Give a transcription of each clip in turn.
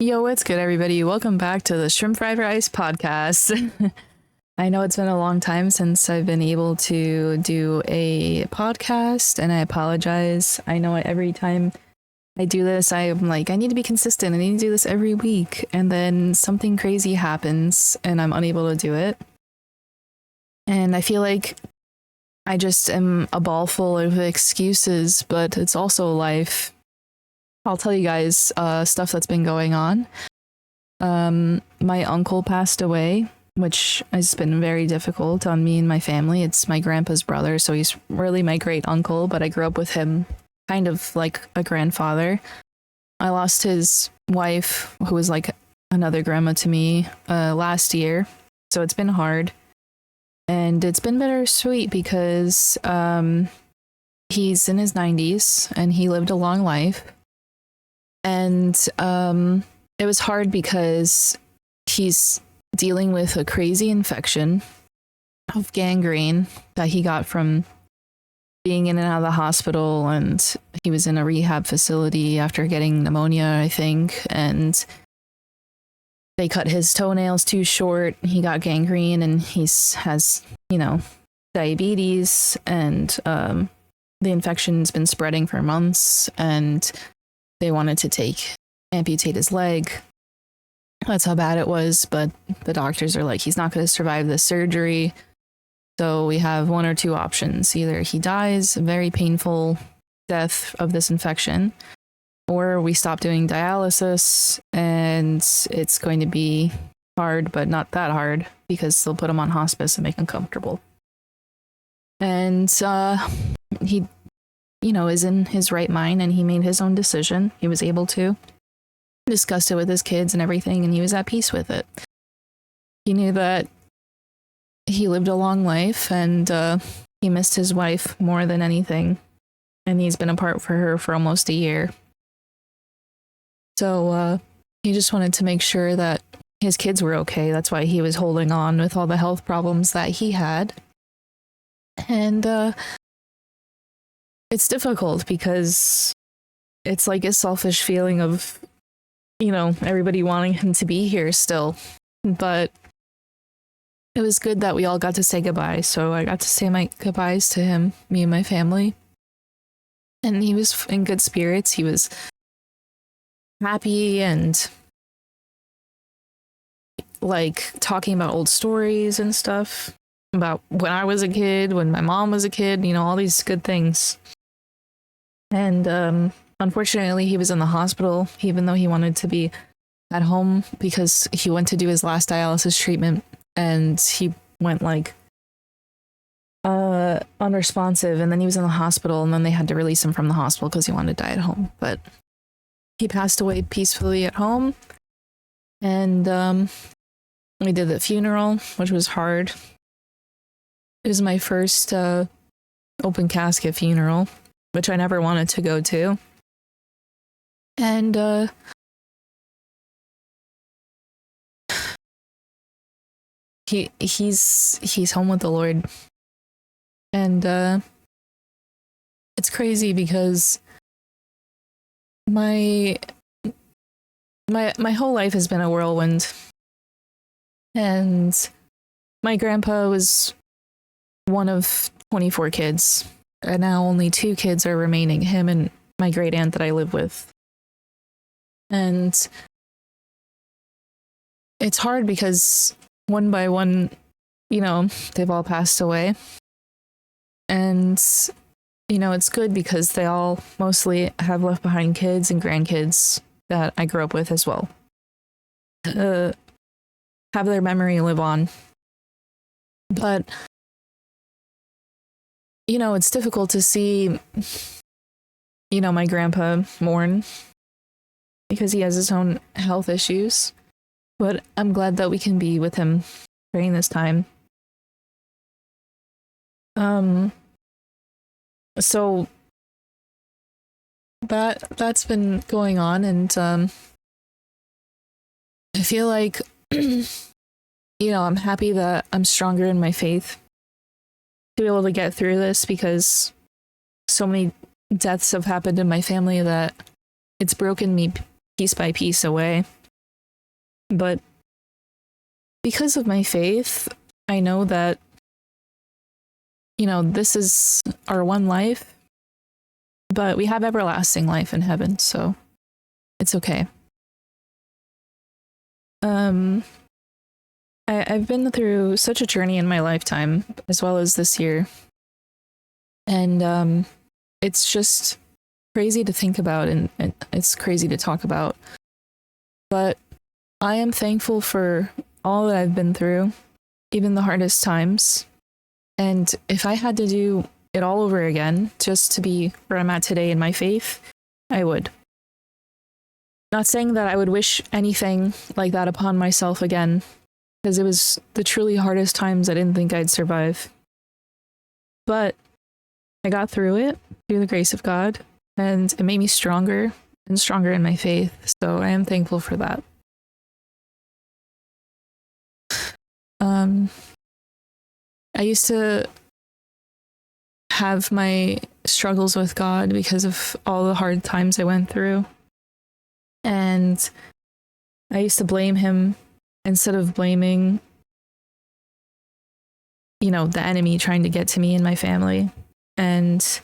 Yo, what's good, everybody? Welcome back to the Shrimp Fried Rice podcast. I know it's been a long time since I've been able to do a podcast, and I apologize. I know every time I do this, I'm like, I need to be consistent. I need to do this every week. And then something crazy happens, and I'm unable to do it. And I feel like I just am a ball full of excuses, but it's also life. I'll tell you guys stuff that's been going on. My uncle passed away, which has been very difficult on me and my family. It's my grandpa's brother, so he's really my great uncle, but I grew up with him kind of like a grandfather. I lost his wife, who was like another grandma to me, last year, so it's been hard. And it's been bittersweet because he's in his 90s and he lived a long life. And it was hard because he's dealing with a crazy infection of gangrene that he got from being in and out of the hospital. And he was in a rehab facility after getting pneumonia, I think. And they cut his toenails too short. He got gangrene and has, diabetes. And the infection's been spreading for months. And they wanted to amputate his leg. That's how bad it was, but the doctors are like, he's not going to survive this surgery. So we have one or two options. Either he dies a very painful death of this infection, or we stop doing dialysis, and it's going to be hard, but not that hard, because they'll put him on hospice and make him comfortable. And he is in his right mind, and he made his own decision. He was able to discuss it with his kids and everything, and he was at peace with it. He knew that he lived a long life, and he missed his wife more than anything, and he's been apart from her for almost a year. So he just wanted to make sure that his kids were okay. That's why he was holding on with all the health problems that he had. And it's difficult because it's like a selfish feeling of, everybody wanting him to be here still. But it was good that we all got to say goodbye. So I got to say my goodbyes to him, me and my family. And he was in good spirits. He was happy and like talking about old stories and stuff about when I was a kid, when my mom was a kid, all these good things. And unfortunately, he was in the hospital, even though he wanted to be at home, because he went to do his last dialysis treatment, and he went unresponsive, and then he was in the hospital, and then they had to release him from the hospital because he wanted to die at home. But he passed away peacefully at home, and we did the funeral, which was hard. It was my first open casket funeral, which I never wanted to go to. And he's home with the Lord. And it's crazy because my whole life has been a whirlwind. And my grandpa was one of 24 kids. And now only 2 kids are remaining, him and my great aunt that I live with. And it's hard because one by one, they've all passed away. And, it's good because they all mostly have left behind kids and grandkids that I grew up with as well. Have their memory live on. But it's difficult to see, my grandpa mourn because he has his own health issues. But I'm glad that we can be with him during this time. So that's been going on, and I feel like, I'm happy that I'm stronger in my faith to be able to get through this, because so many deaths have happened in my family that it's broken me piece by piece away. But because of my faith, I know that, this is our one life, but we have everlasting life in heaven, so it's okay. I've been through such a journey in my lifetime, as well as this year. And it's just crazy to think about, and it's crazy to talk about. But I am thankful for all that I've been through, even the hardest times. And if I had to do it all over again, just to be where I'm at today in my faith, I would. Not saying that I would wish anything like that upon myself again, because it was the truly hardest times I didn't think I'd survive. But I got through it through the grace of God, and it made me stronger and stronger in my faith. So I am thankful for that. I used to have my struggles with God because of all the hard times I went through. And I used to blame him instead of blaming, the enemy trying to get to me and my family. And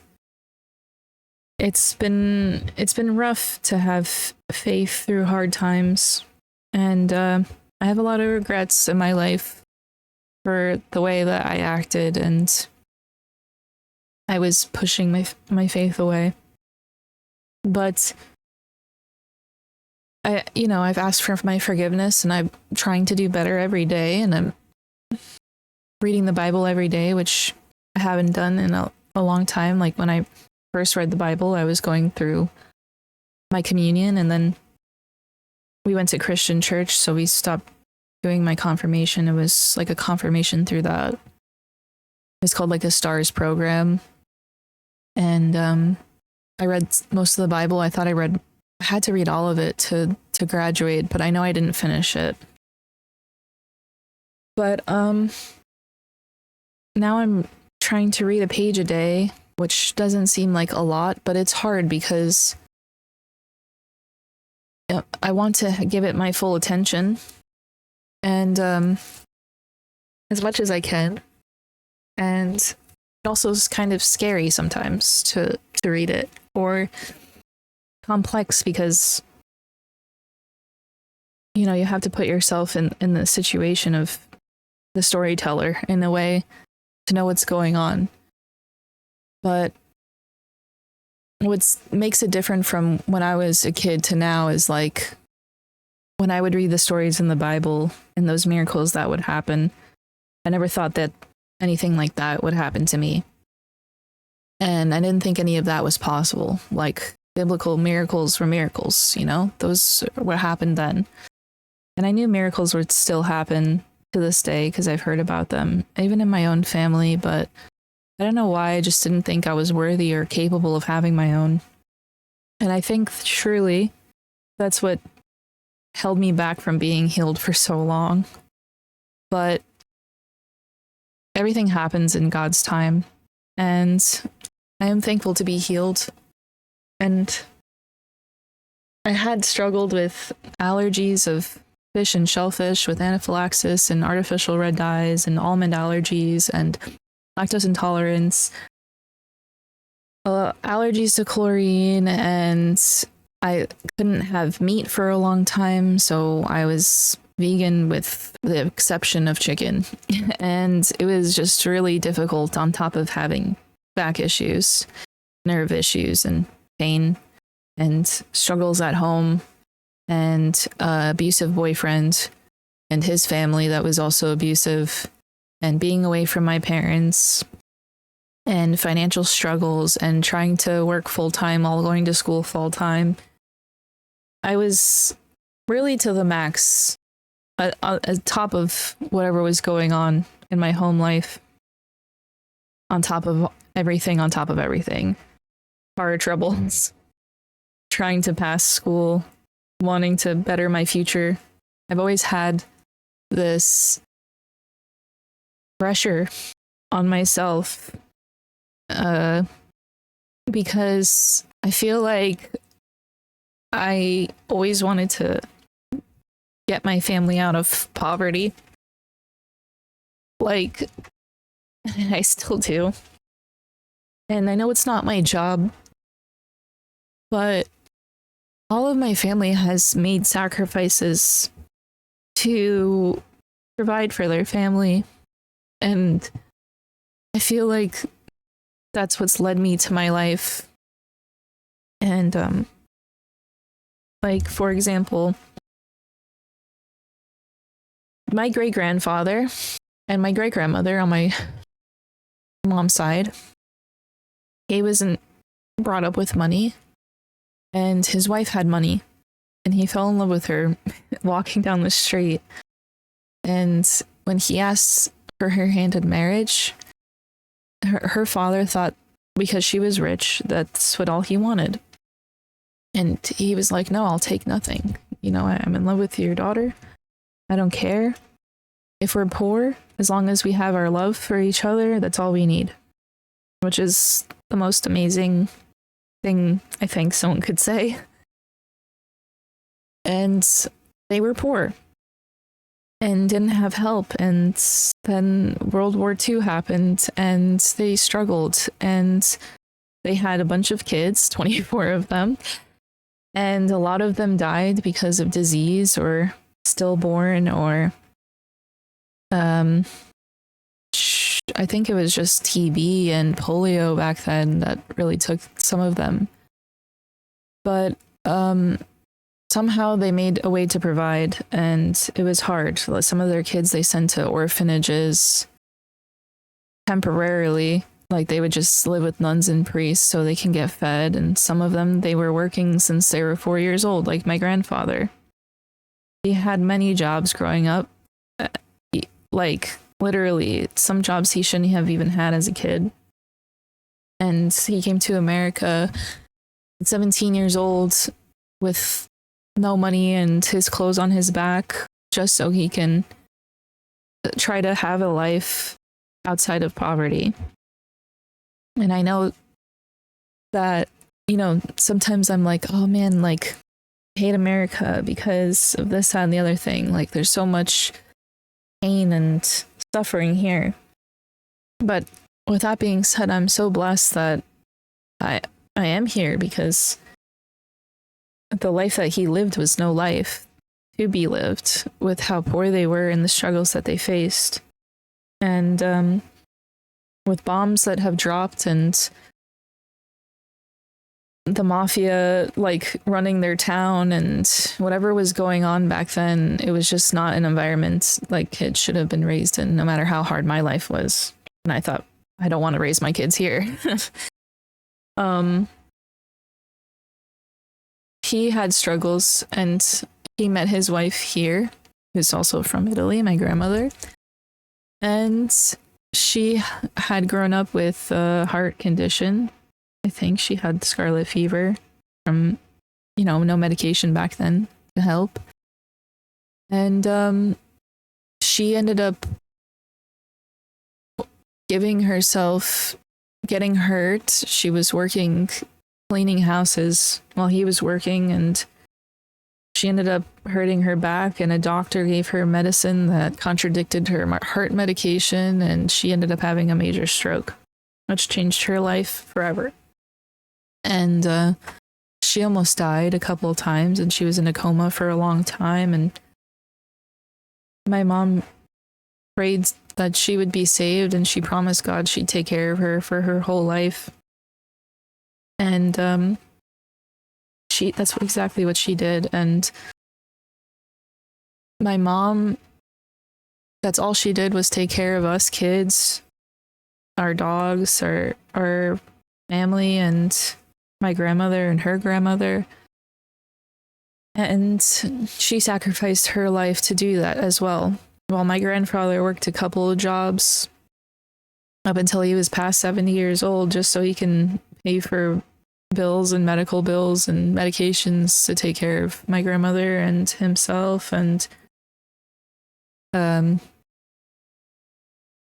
it's been rough to have faith through hard times. And I have a lot of regrets in my life for the way that I acted, and I was pushing my faith away. But I've asked for my forgiveness, and I'm trying to do better every day, and I'm reading the Bible every day, which I haven't done in a long time. Like when I first read the Bible, I was going through my communion, and then we went to Christian church, so we stopped doing my confirmation. It was like a confirmation through that. It's called like a STARS program. And I read most of the Bible. I thought I had to read all of it to graduate, but I know I didn't finish it. But now I'm trying to read a page a day, which doesn't seem like a lot, but it's hard because I want to give it my full attention, and as much as I can. And it also is kind of scary sometimes to read it, or complex, because you have to put yourself in the situation of the storyteller in a way to know what's going on. But what makes it different from when I was a kid to now is like when I would read the stories in the Bible and those miracles that would happen, I never thought that anything like that would happen to me. And I didn't think any of that was possible. Like biblical miracles were miracles, those what happened then. And I knew miracles would still happen to this day because I've heard about them, even in my own family, but I don't know why I just didn't think I was worthy or capable of having my own. And I think surely that's what held me back from being healed for so long. But everything happens in God's time, and I am thankful to be healed. And I had struggled with allergies of fish and shellfish, with anaphylaxis and artificial red dyes and almond allergies and lactose intolerance, allergies to chlorine, and I couldn't have meat for a long time, so I was vegan with the exception of chicken. And it was just really difficult on top of having back issues, nerve issues, and pain, and struggles at home, and abusive boyfriend and his family that was also abusive, and being away from my parents, and financial struggles, and trying to work full-time while going to school full-time. I was really to the max, at top of whatever was going on in my home life, on top of everything. Car troubles, trying to pass school, wanting to better my future. I've always had this pressure on myself because I feel like I always wanted to get my family out of poverty. Like, I still do. And I know it's not my job, but all of my family has made sacrifices to provide for their family. And I feel like that's what's led me to my life. And, like, for example, my great-grandfather and my great-grandmother on my mom's side, he wasn't brought up with money, and his wife had money, and he fell in love with her walking down the street. And when he asked for her hand in marriage, her father thought because she was rich, that's what all he wanted. And he was like, no, I'll take nothing. You know, I'm in love with your daughter. I don't care if we're poor, as long as we have our love for each other, that's all we need. Which is the most amazing thing I think someone could say. And they were poor and didn't have help. And then World War II happened and they struggled and they had a bunch of kids, 24 of them. And a lot of them died because of disease or stillborn or I think it was just TB and polio back then that really took some of them. But somehow they made a way to provide, and it was hard. Some of their kids they sent to orphanages temporarily, like they would just live with nuns and priests so they can get fed. And some of them they were working since they were 4 years old, like my grandfather. He had many jobs growing up, like literally some jobs he shouldn't have even had as a kid. And he came to America at 17 years old with no money and his clothes on his back just so he can try to have a life outside of poverty. And I know that, you know, sometimes I'm like, oh man, like, I hate America because of this, that, and the other thing. Like, there's so much pain and suffering here. But with that being said, I'm so blessed that I am here because the life that he lived was no life to be lived with how poor they were and the struggles that they faced. And with bombs that have dropped and the mafia like running their town and whatever was going on back then, it was just not an environment like kids should have been raised in, no matter how hard my life was. And I thought, I don't want to raise my kids here. He had struggles and he met his wife here, who's also from Italy, my grandmother. And she had grown up with a heart condition. I think she had scarlet fever from, you know, no medication back then to help. And she ended up giving herself, getting hurt. She was working, cleaning houses while he was working, and she ended up hurting her back, and a doctor gave her medicine that contradicted her heart medication, and she ended up having a major stroke, which changed her life forever. And she almost died a couple of times, and she was in a coma for a long time. And my mom prayed that she would be saved, and she promised God she'd take care of her for her whole life. And that's exactly what she did. And my mom, that's all she did was take care of us kids, our dogs, our family, and my grandmother and her grandmother. And she sacrificed her life to do that as well. While my grandfather worked a couple of jobs up until he was past 70 years old, just so he can pay for bills and medical bills and medications to take care of my grandmother and himself. And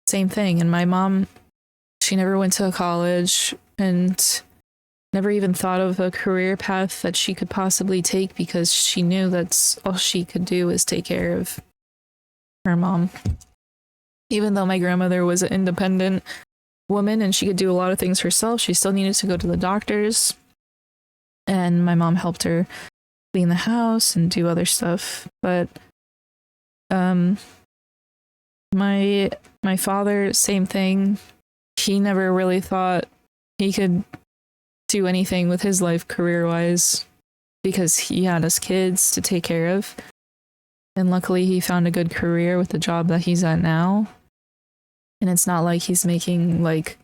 same thing. And my mom, she never went to college, and never even thought of a career path that she could possibly take because she knew that's all she could do is take care of her mom. Even though my grandmother was an independent woman and she could do a lot of things herself, she still needed to go to the doctors. And my mom helped her clean the house and do other stuff. But my father, same thing. He never really thought he could do anything with his life career-wise because he had us kids to take care of. And luckily he found a good career with the job that he's at now. And it's not like he's making like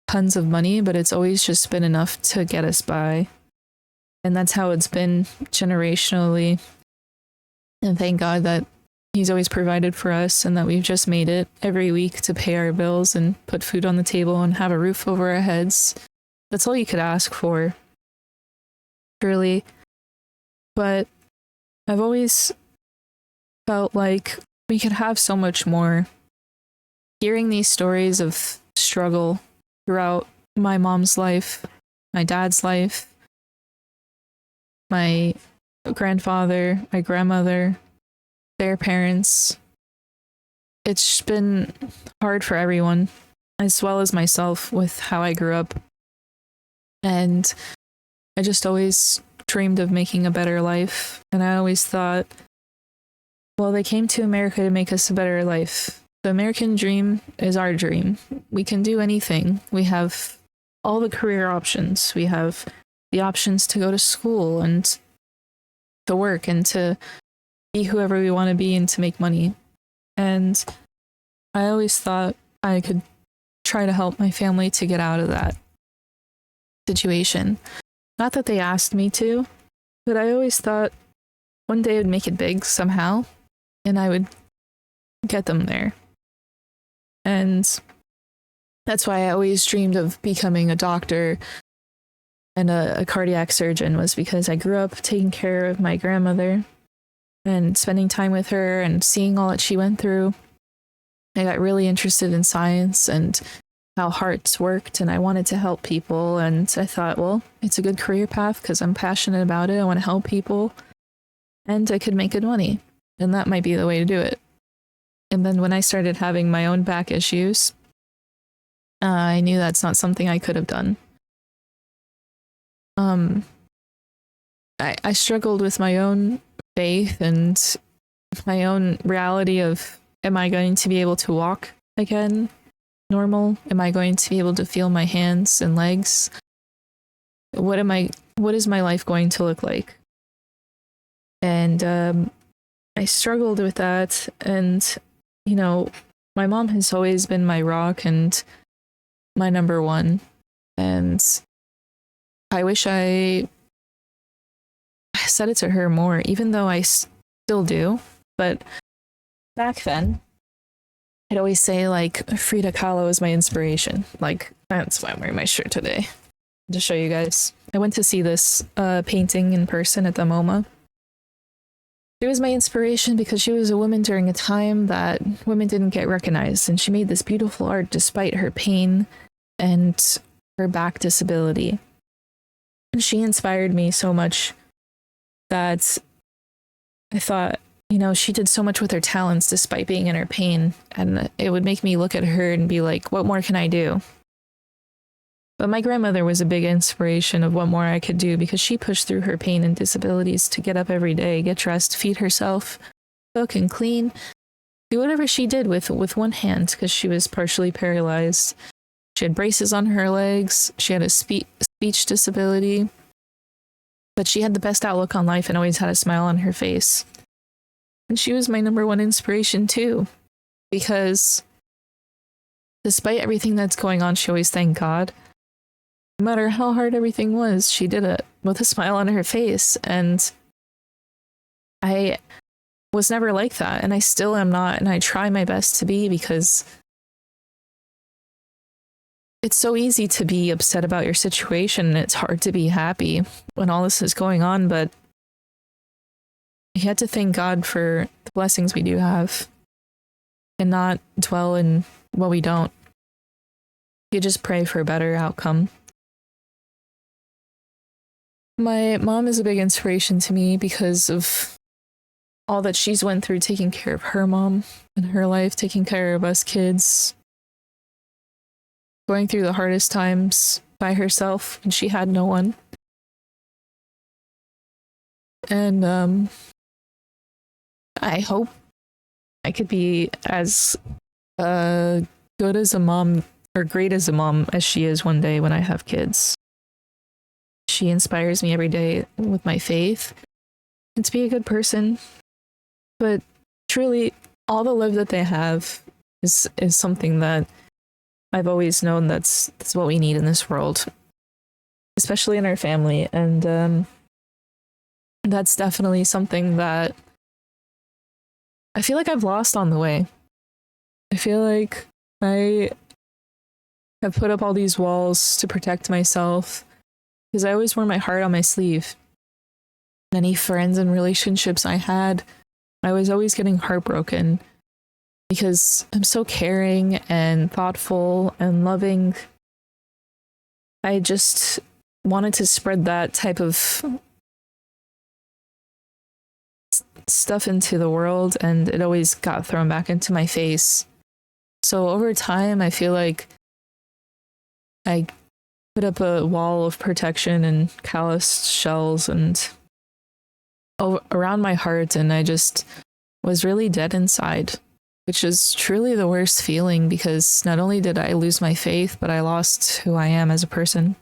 tons of money, but it's always just been enough to get us by. And that's how it's been generationally. And thank God that he's always provided for us and that we've just made it every week to pay our bills and put food on the table and have a roof over our heads. That's all you could ask for, truly. But I've always felt like we could have so much more. Hearing these stories of struggle throughout my mom's life, my dad's life, my grandfather, my grandmother, their parents, it's been hard for everyone, as well as myself with how I grew up. And I just always dreamed of making a better life. And I always thought, well, they came to America to make us a better life. The American dream is our dream. We can do anything. We have all the career options. We have the options to go to school and to work and to be whoever we want to be and to make money. And I always thought I could try to help my family to get out of that situation. Not that they asked me to, but I always thought one day I would make it big somehow and I would get them there. And that's why I always dreamed of becoming a doctor and a cardiac surgeon, was because I grew up taking care of my grandmother and spending time with her and seeing all that she went through. I got really interested in science and how hearts worked, and I wanted to help people. And I thought, well, it's a good career path because I'm passionate about it. I want to help people and I could make good money. And that might be the way to do it. And then when I started having my own back issues, I knew that's not something I could have done. I struggled with my own faith and my own reality of, am I going to be able to walk again normal? Am I going to be able to feel my hands and legs? What is my life going to look like? And I struggled with that. And, you know, my mom has always been my rock and my number one. And I wish I said it to her more, even though I still do. But back then, I'd always say, like, Frida Kahlo is my inspiration. Like, that's why I'm wearing my shirt today. To show you guys. I went to see this painting in person at the MoMA. She was my inspiration because she was a woman during a time that women didn't get recognized, and she made this beautiful art despite her pain and her back disability. And she inspired me so much that I thought, you know, she did so much with her talents despite being in her pain, and it would make me look at her and be like, what more can I do? But my grandmother was a big inspiration of what more I could do, because she pushed through her pain and disabilities to get up every day, get dressed, feed herself, cook and clean, do whatever she did with one hand, because she was partially paralyzed. She had braces on her legs. She had a speech disability, but she had the best outlook on life and always had a smile on her face. And she was my number one inspiration too, because despite everything that's going on, she always thanked God. No matter how hard everything was, she did it with a smile on her face. And I was never like that, and I still am not, and I try my best to be, because it's so easy to be upset about your situation, and it's hard to be happy when all this is going on, but you have to thank God for the blessings we do have and not dwell in what we don't. You just pray for a better outcome. My mom is a big inspiration to me because of all that she's went through taking care of her mom in her life, taking care of us kids, going through the hardest times by herself when she had no one. And I hope I could be as good as a mom or great as a mom as she is one day when I have kids. She inspires me every day with my faith and to be a good person. But truly, all the love that they have is something that I've always known that's what we need in this world, especially in our family. And that's definitely something that I feel like I've lost on the way. I feel like I have put up all these walls to protect myself because I always wore my heart on my sleeve. Any friends and relationships I had, I was always getting heartbroken because I'm so caring and thoughtful and loving. I just wanted to spread that type of stuff into the world, and it always got thrown back into my face. So over time, I feel like I put up a wall of protection and calloused shells and around my heart, and I just was really dead inside, which is truly the worst feeling because not only did I lose my faith, but I lost who I am as a person.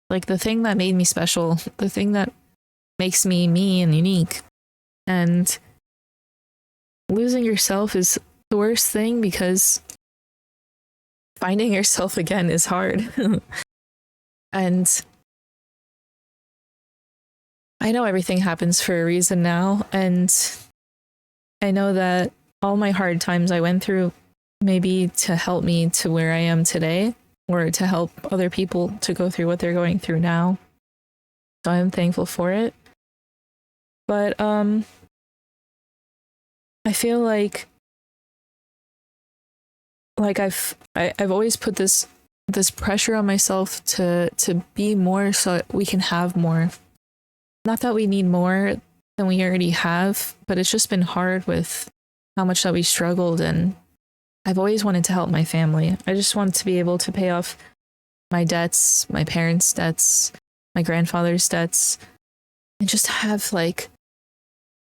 Like the thing that made me special, the thing that makes me me and unique. And losing yourself is the worst thing because finding yourself again is hard. And I know everything happens for a reason now, and I know that all my hard times I went through maybe to help me to where I am today, or to help other people to go through what they're going through now. So I'm thankful for it. But I feel like I've always put this pressure on myself to be more so that we can have more. Not that we need more than we already have, but it's just been hard with how much that we struggled, and I've always wanted to help my family. I just wanted to be able to pay off my debts, my parents' debts, my grandfather's debts, and just have like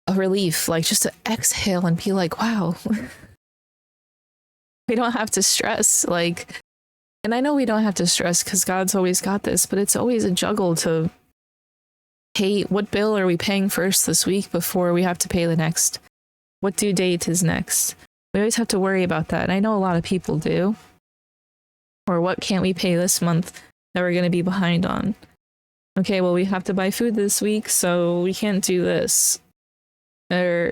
a relief, like just to exhale and be like, wow, we don't have to stress. Like, and I know we don't have to stress because God's always got this, but it's always a juggle to pay. What bill are we paying first this week before we have to pay the next? What due date is next? We always have to worry about that. And I know a lot of people do. Or what can't we pay this month that we're going to be behind on? Okay, well, we have to buy food this week, so we can't do this. Or,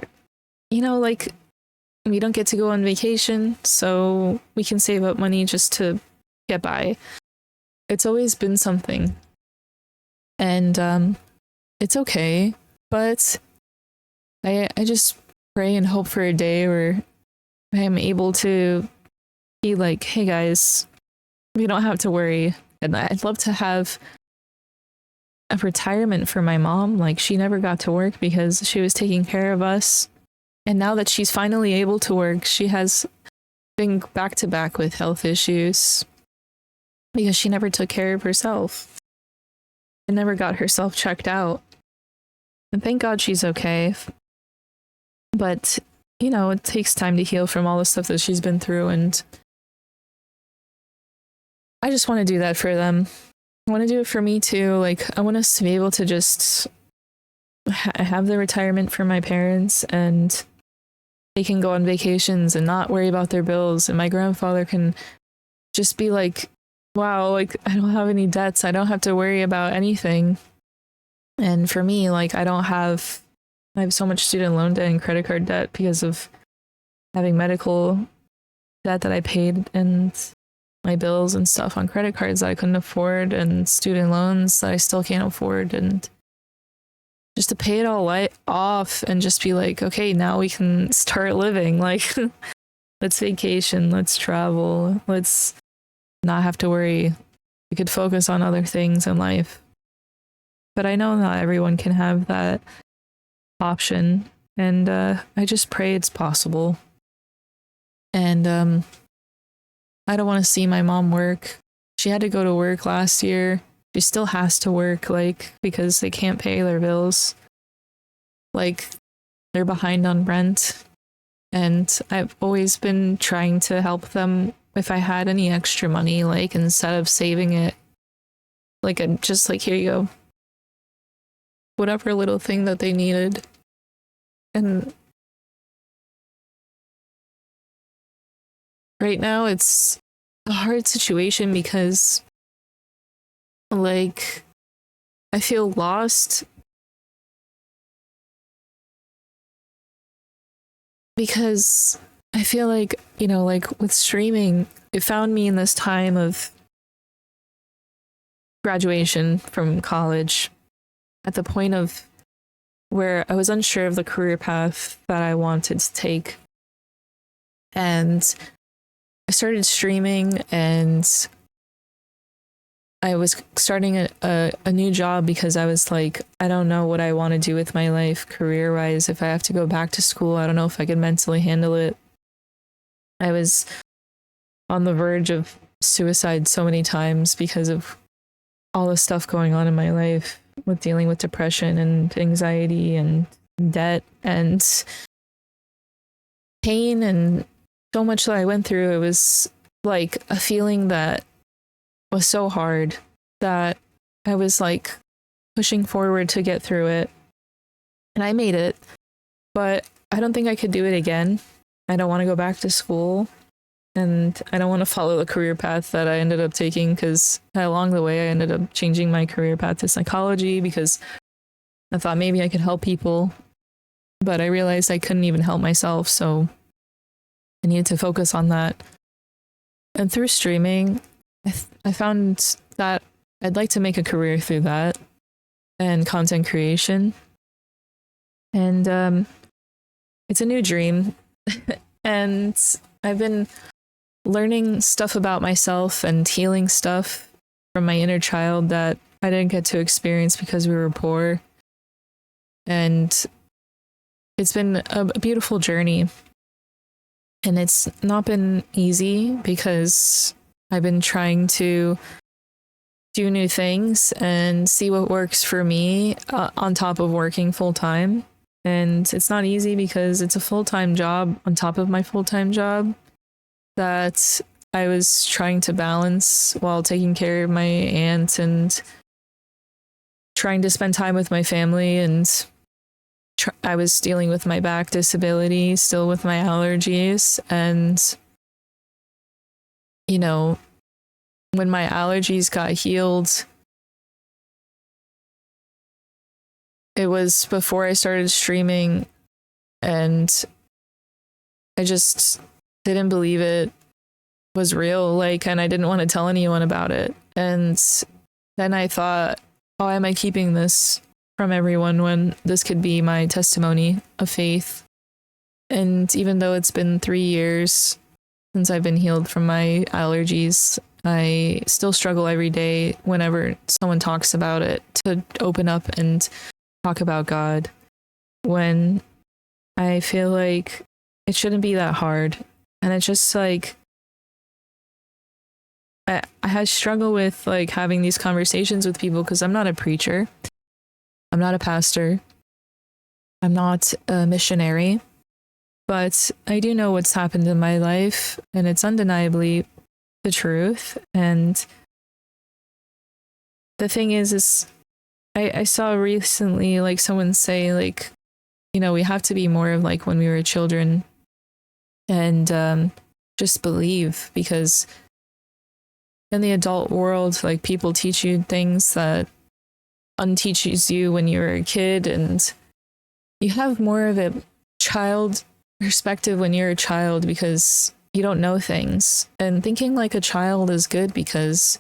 you know, like, we don't get to go on vacation, so we can save up money just to get by. It's always been something. And it's okay, but I just pray and hope for a day where I am able to be like, hey guys, we don't have to worry. And I'd love to have a retirement for my mom. Like, she never got to work because she was taking care of us. And now that she's finally able to work, she has been back to back with health issues because she never took care of herself and never got herself checked out. And thank God she's okay. But, you know, it takes time to heal from all the stuff that she's been through. And I just want to do that for them. I want to do it for me too. Like, I want us to be able to just have the retirement for my parents, and they can go on vacations and not worry about their bills. And my grandfather can just be like, wow, like, I don't have any debts. I don't have to worry about anything. And for me, like, I have so much student loan debt and credit card debt because of having medical debt that I paid, and my bills and stuff on credit cards that I couldn't afford, and student loans that I still can't afford. And just to pay it all off and just be like, okay, now we can start living. Like, let's vacation, let's travel, let's not have to worry. We could focus on other things in life. but I know not everyone can have that option. And I just pray it's possible. And I don't want to see my mom work. She had to go to work last year. She still has to work, like, because they can't pay their bills. Like, they're behind on rent. And I've always been trying to help them if I had any extra money, like, instead of saving it. Like, I'm just like, here you go. Whatever little thing that they needed. And right now it's a hard situation because, like, I feel lost because I feel like, you know, like with streaming, it found me in this time of graduation from college at the point of where I was unsure of the career path that I wanted to take. And I started streaming and I was starting a new job because I was like, I don't know what I want to do with my life career wise. If I have to go back to school, I don't know if I could mentally handle it. I was on the verge of suicide so many times because of all the stuff going on in my life with dealing with depression and anxiety and debt and pain and so much that I went through. It was like a feeling that was so hard that I was like pushing forward to get through it. And I made it, but I don't think I could do it again. I don't want to go back to school. And I don't want to follow the career path that I ended up taking because along the way I ended up changing my career path to psychology because I thought maybe I could help people. But I realized I couldn't even help myself. So I needed to focus on that. And through streaming, I found that I'd like to make a career through that and content creation. And it's a new dream. And I've been learning stuff about myself and healing stuff from my inner child that I didn't get to experience because we were poor. And it's been a beautiful journey. And it's not been easy because I've been trying to do new things and see what works for me on top of working full time. And it's not easy because it's a full-time job on top of my full-time job that I was trying to balance while taking care of my aunt and trying to spend time with my family. And I was dealing with my back disability, still with my allergies. And, you know, when my allergies got healed, it was before I started streaming, and I just didn't believe it was real, like, and I didn't want to tell anyone about it. And then I thought, why am I keeping this from everyone when this could be my testimony of faith? And even though it's been 3 years since I've been healed from my allergies, I still struggle every day whenever someone talks about it to open up and talk about God, when I feel like it shouldn't be that hard. And it's just like I had struggle with like having these conversations with people because I'm not a preacher, I'm not a pastor, I'm not a missionary, but I do know what's happened in my life, and it's undeniably the truth. And the thing is I saw recently like someone say, like, you know, we have to be more of like when we were children and just believe, because in the adult world, like, people teach you things that unteaches you when you were a kid, and you have more of a child perspective when you're a child because you don't know things, and thinking like a child is good because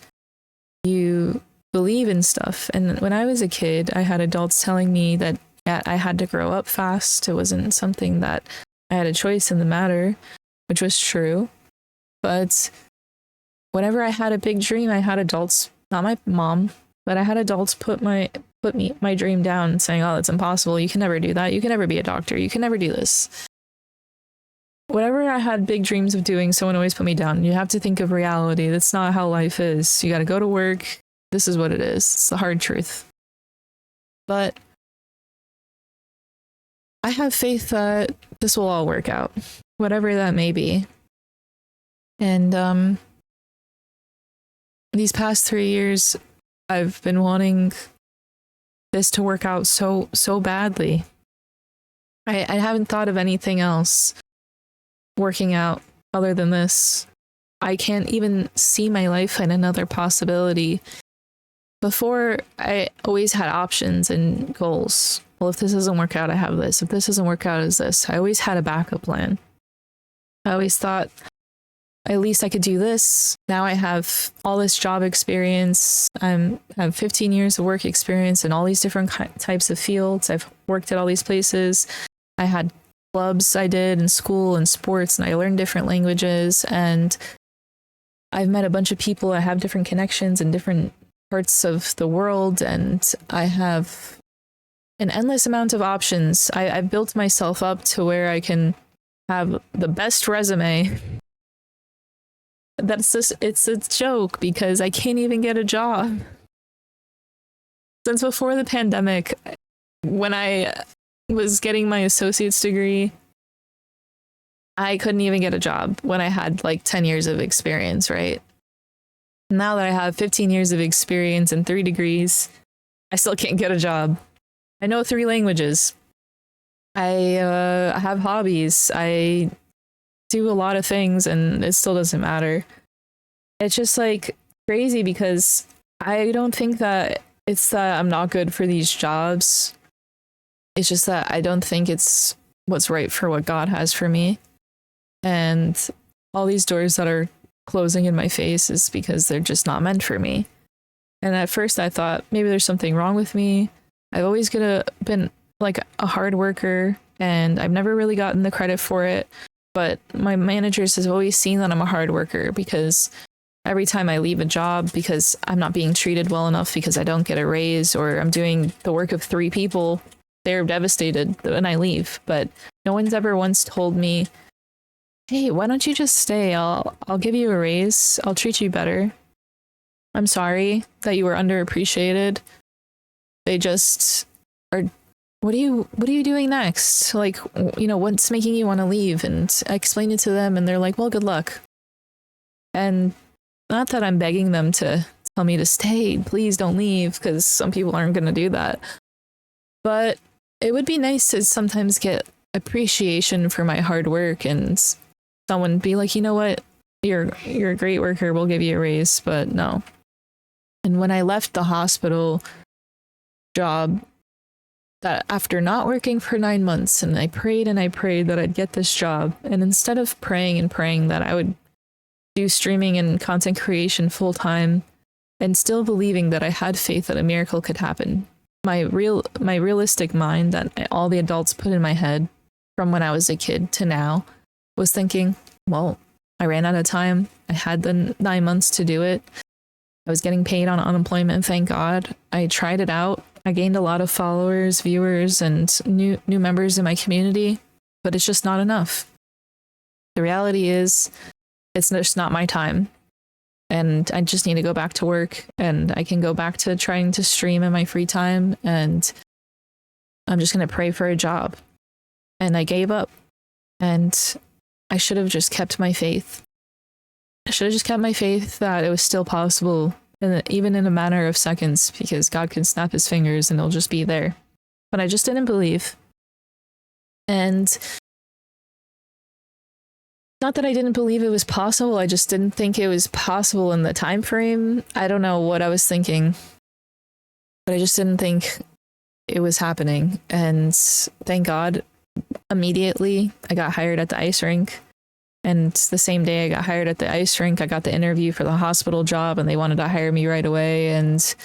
you believe in stuff. And when I was a kid, I had adults telling me that I had to grow up fast. It wasn't something that I had a choice in the matter, which was true. But whenever I had a big dream, I had adults, not my mom, but I had adults put put my dream down saying, oh, it's impossible. You can never do that. You can never be a doctor. You can never do this. Whatever I had big dreams of doing, someone always put me down. You have to think of reality. That's not how life is. You got to go to work. This is what it is. It's the hard truth. But I have faith that this will all work out, whatever that may be. And these past 3 years, I've been wanting this to work out so badly. I haven't thought of anything else working out other than this. I can't even see my life in another possibility. Before, I always had options and goals. Well, if this doesn't work out, I have this. If this doesn't work out, is this. I always had a backup plan. I always thought, at least I could do this. Now I have all this job experience. I have 15 years of work experience in all these different types of fields. I've worked at all these places. I had clubs I did in school and sports, and I learned different languages. And I've met a bunch of people. I have different connections in different parts of the world, and I have an endless amount of options. I've built myself up to where I can have the best resume. It's a joke because I can't even get a job. Since before the pandemic, when I was getting my associate's degree, I couldn't even get a job when I had like 10 years of experience, right? Now that I have 15 years of experience and 3 degrees, I still can't get a job. I know 3 languages. I have hobbies. I do a lot of things, and it still doesn't matter. It's just like crazy because I don't think that it's that I'm not good for these jobs. It's just that I don't think it's what's right for what God has for me. And all these doors that are closing in my face is because they're just not meant for me. And at first I thought maybe there's something wrong with me. I've always been like a hard worker, and I've never really gotten the credit for it. But my managers have always seen that I'm a hard worker, because every time I leave a job because I'm not being treated well enough, because I don't get a raise, or I'm doing the work of 3 people, they're devastated when I leave. But no one's ever once told me, hey, why don't you just stay? I'll give you a raise. I'll treat you better. I'm sorry that you were underappreciated. They just are, what are you doing next? Like, you know, what's making you want to leave? And I explained it to them, and they're like, well, good luck. And not that I'm begging them to tell me to stay, please don't leave, because some people aren't going to do that. But it would be nice to sometimes get appreciation for my hard work, and someone be like, you know what, you're a great worker, we'll give you a raise. But no. And when I left the hospital job, that after not working for 9 months, and I prayed that I'd get this job, and instead of praying that I would do streaming and content creation full time, and still believing that I had faith that a miracle could happen, my realistic mind that all the adults put in my head from when I was a kid to now was thinking, well, I ran out of time. I had the 9 months to do it. I was getting paid on unemployment, thank God. I tried it out. I gained a lot of followers, viewers, and new members in my community, but it's just not enough. The reality is, it's just not my time. And I just need to go back to work, and I can go back to trying to stream in my free time, and I'm just going to pray for a job. And I gave up, and I should have just kept my faith. I should have just kept my faith that it was still possible, and even in a matter of seconds, because God can snap his fingers and it'll just be there. But I just didn't believe. And not that I didn't believe it was possible, I just didn't think it was possible in the time frame. I don't know what I was thinking, but I just didn't think it was happening. And thank God, immediately I got hired at the ice rink. And the same day I got hired at the ice rink, I got the interview for the hospital job, and they wanted to hire me right away. And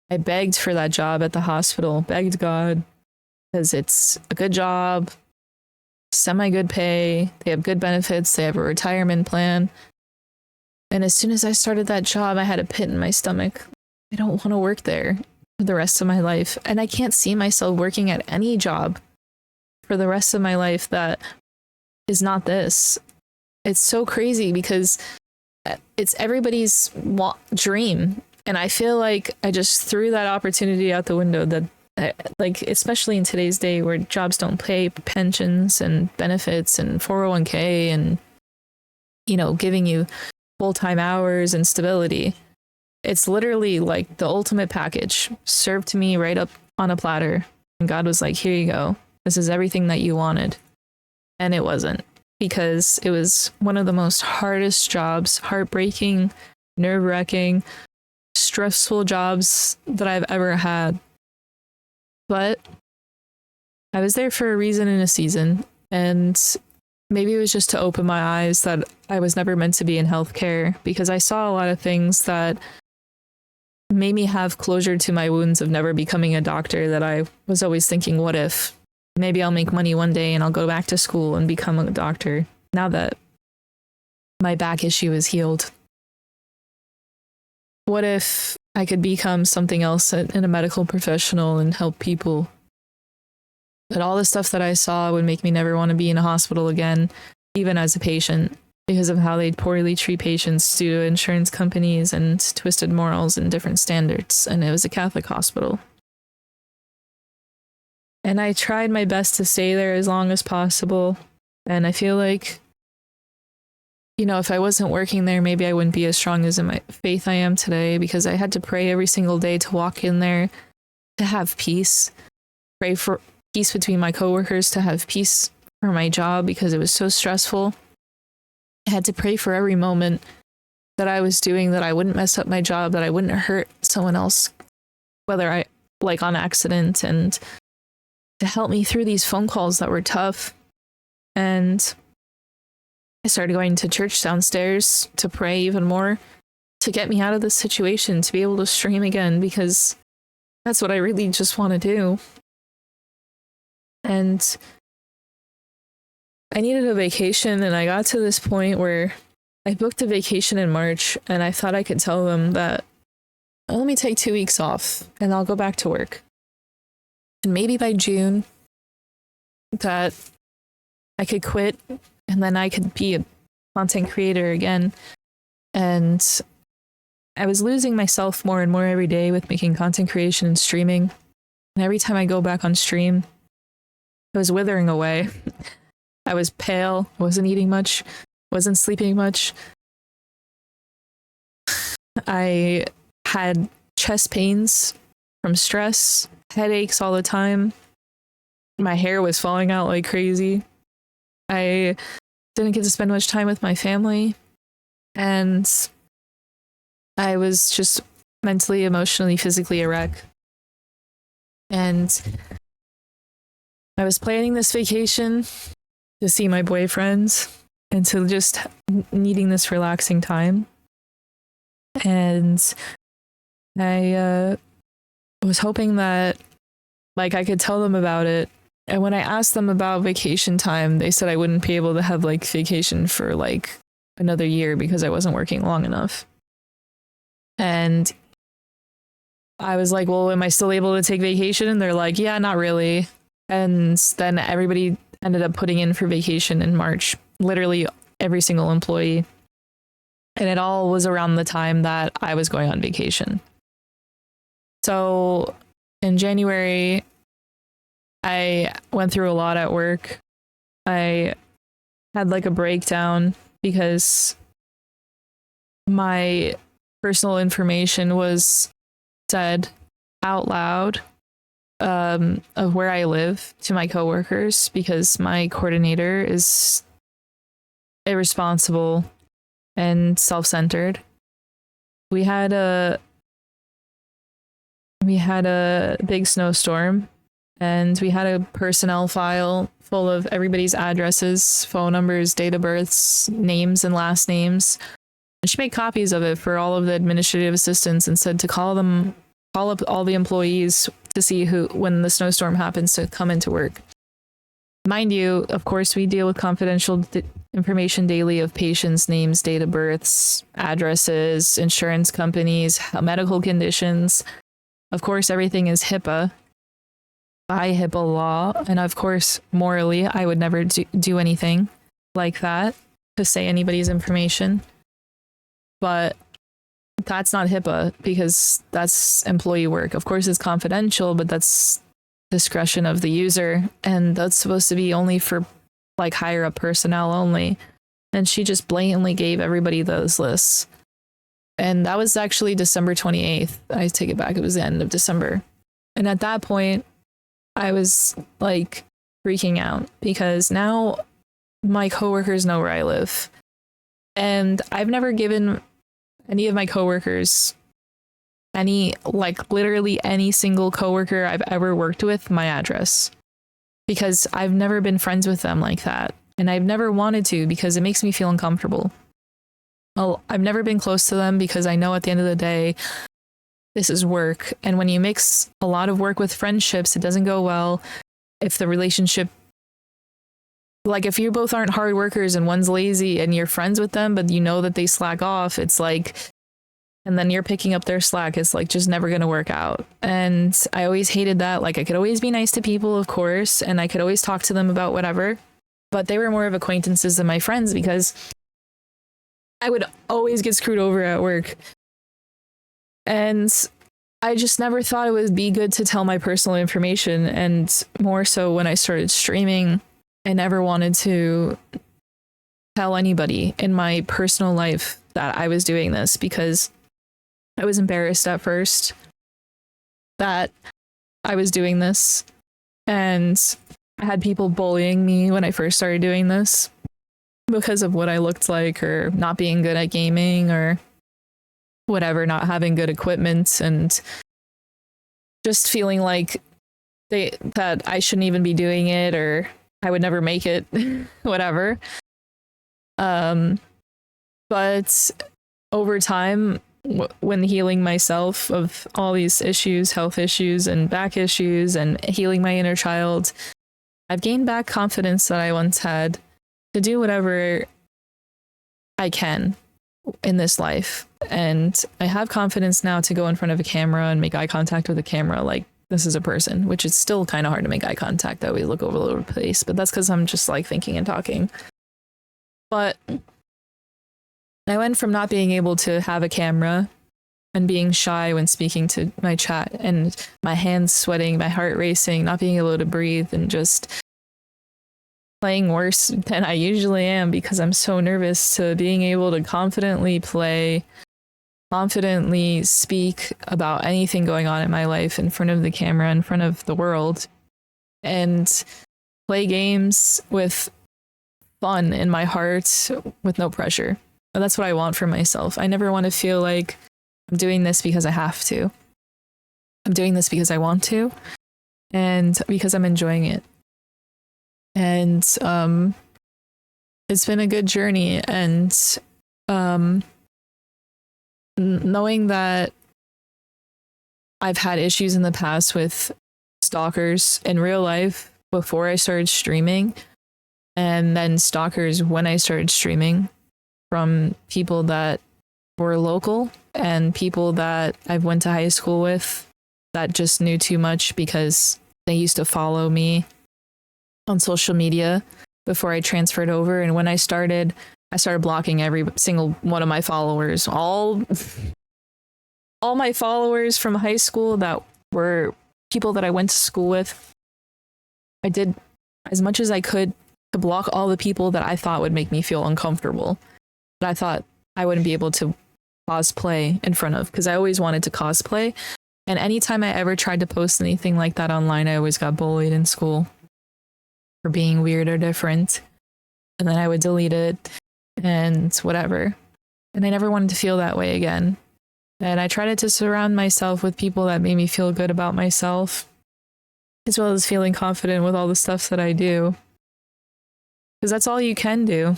I begged for that job at the hospital, begged God, because it's a good job, semi-good pay, they have good benefits, they have a retirement plan. And as soon as I started that job, I had a pit in my stomach. I don't want to work there. for the rest of my life. And I can't see myself working at any job for the rest of my life that is not this. It's so crazy because it's everybody's dream. And I feel like I just threw that opportunity out the window, that like, especially in today's day where jobs don't pay pensions and benefits and 401k and, you know, giving you full-time hours and stability. It's literally like the ultimate package served to me right up on a platter. And God was like, here you go. This is everything that you wanted. And it wasn't, because it was one of the most hardest jobs, heartbreaking, nerve-wracking, stressful jobs that I've ever had. But I was there for a reason and a season. And maybe it was just to open my eyes that I was never meant to be in healthcare, because I saw a lot of things that made me have closure to my wounds of never becoming a doctor, that I was always thinking, what if? Maybe I'll make money one day and I'll go back to school and become a doctor, now that my back issue is healed. What if I could become something else in a medical professional and help people? But all the stuff that I saw would make me never want to be in a hospital again, even as a patient, because of how they poorly treat patients due to insurance companies and twisted morals and different standards. And it was a Catholic hospital. And I tried my best to stay there as long as possible. And I feel like, you know, if I wasn't working there, maybe I wouldn't be as strong as in my faith I am today, because I had to pray every single day to walk in there, to have peace, pray for peace between my coworkers, to have peace for my job because it was so stressful. I had to pray for every moment that I was doing, that I wouldn't mess up my job, that I wouldn't hurt someone else, whether I like on accident, and to help me through these phone calls that were tough. And I started going to church downstairs to pray even more, to get me out of this situation, to be able to stream again, because that's what I really just want to do. And I needed a vacation, and I got to this point where I booked a vacation in March, and I thought I could tell them that, oh, let me take 2 weeks off and I'll go back to work. And maybe by June that I could quit, and then I could be a content creator again. And I was losing myself more and more every day with making content creation and streaming. And every time I go back on stream, I was withering away. I was pale, wasn't eating much, wasn't sleeping much. I had chest pains from stress, headaches all the time. My hair was falling out like crazy. I didn't get to spend much time with my family. And I was just mentally, emotionally, physically a wreck. And I was planning this vacation to see my boyfriends and to just needing this relaxing time. And I was hoping that like I could tell them about it. And when I asked them about vacation time, they said I wouldn't be able to have like vacation for like another year because I wasn't working long enough. And I was like, well, am I still able to take vacation? And they're like, yeah, not really. And then everybody ended up putting in for vacation in March, literally every single employee. And it all was around the time that I was going on vacation. So in January, I went through a lot at work. I had like a breakdown because my personal information was said out loud of where I live to my coworkers, because my coordinator is irresponsible and self-centered. We had a big snowstorm, and we had a personnel file full of everybody's addresses, phone numbers, date of births, names and last names. And she made copies of it for all of the administrative assistants and said to call up all the employees to see who, when the snowstorm happens, to come into work. Mind you, of course, we deal with confidential information daily of patients' names, date of births, addresses, insurance companies, medical conditions. Of course, everything is HIPAA, by HIPAA law. And of course, morally, I would never do anything like that to say anybody's information. But that's not HIPAA because that's employee work. Of course, it's confidential, but that's discretion of the user. And that's supposed to be only for like higher up personnel only. And she just blatantly gave everybody those lists. And that was actually December 28th. I take it back. It was the end of December. And at that point, I was like freaking out because now my coworkers know where I live. And I've never given any of my coworkers literally any single coworker I've ever worked with my address because I've never been friends with them like that. And I've never wanted to because it makes me feel uncomfortable. Well, I've never been close to them because I know at the end of the day, this is work. And when you mix a lot of work with friendships, it doesn't go well. If the relationship, like if you both aren't hard workers and one's lazy and you're friends with them, but you know that they slack off, it's like, and then you're picking up their slack, it's like just never going to work out. And I always hated that. Like I could always be nice to people, of course, and I could always talk to them about whatever, but they were more of acquaintances than my friends because I would always get screwed over at work. And I just never thought it would be good to tell my personal information. And more so when I started streaming, I never wanted to tell anybody in my personal life that I was doing this because I was embarrassed at first that I was doing this. And I had people bullying me when I first started doing this because of what I looked like or not being good at gaming or whatever, not having good equipment and just feeling like that I shouldn't even be doing it or I would never make it, whatever. But over time, when healing myself of all these issues, health issues and back issues and healing my inner child, I've gained back confidence that I once had to do whatever I can in this life. And I have confidence now to go in front of a camera and make eye contact with a camera like this is a person, which is still kind of hard to make eye contact. I always look over the place, but that's because I'm just like thinking and talking. But I went from not being able to have a camera and being shy when speaking to my chat and my hands sweating, my heart racing, not being able to breathe and just playing worse than I usually am because I'm so nervous to being able to confidently play, confidently speak about anything going on in my life in front of the camera, in front of the world, and play games with fun in my heart with no pressure. And that's what I want for myself. I never want to feel like I'm doing this because I have to. I'm doing this because I want to and because I'm enjoying it. And it's been a good journey, and knowing that I've had issues in the past with stalkers in real life before I started streaming, and then stalkers when I started streaming from people that were local and people that I've went to high school with that just knew too much because they used to follow me on social media before I transferred over. And when I started blocking every single one of my followers, all my followers from high school that were people that I went to school with. I did as much as I could to block all the people that I thought would make me feel uncomfortable, that I thought I wouldn't be able to cosplay in front of, because I always wanted to cosplay. And anytime I ever tried to post anything like that online, I always got bullied in school for being weird or different. And then I would delete it and whatever. And I never wanted to feel that way again. And I tried to surround myself with people that made me feel good about myself, as well as feeling confident with all the stuff that I do. Because that's all you can do.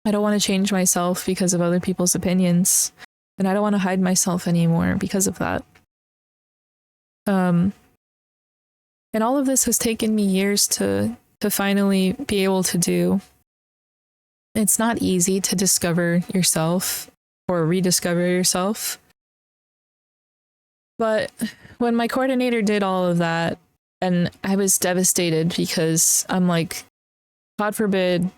I don't want to change myself because of other people's opinions. And I don't want to hide myself anymore because of that. And all of this has taken me years to finally be able to do. It's not easy to discover yourself or rediscover yourself. But when my coordinator did all of that, and I was devastated because I'm like, God forbid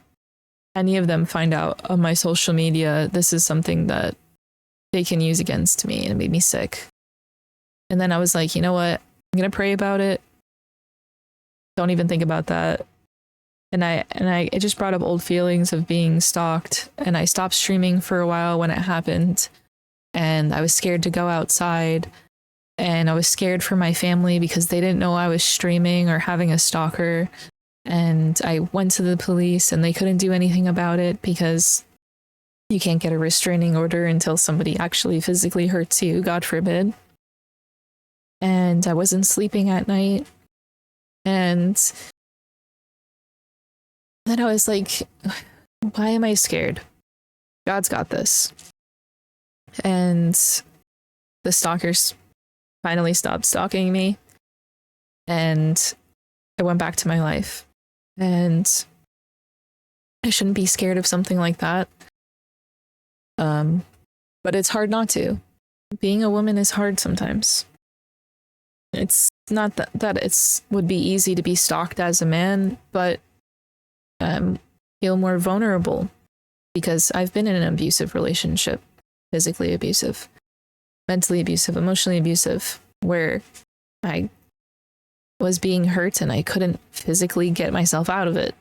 any of them find out on my social media, this is something that they can use against me, and it made me sick. And then I was like, you know what? I'm going to pray about it. Don't even think about that. And it just brought up old feelings of being stalked, and I stopped streaming for a while when it happened, and I was scared to go outside, and I was scared for my family because they didn't know I was streaming or having a stalker. And I went to the police and they couldn't do anything about it because you can't get a restraining order until somebody actually physically hurts you, God forbid. And I wasn't sleeping at night. And then I was like, why am I scared? God's got this. And the stalkers finally stopped stalking me. And I went back to my life. And I shouldn't be scared of something like that. But it's hard not to. Being a woman is hard sometimes. It's not that it's would be easy to be stalked as a man, but feel more vulnerable because I've been in an abusive relationship, physically abusive, mentally abusive, emotionally abusive, where I was being hurt and I couldn't physically get myself out of it.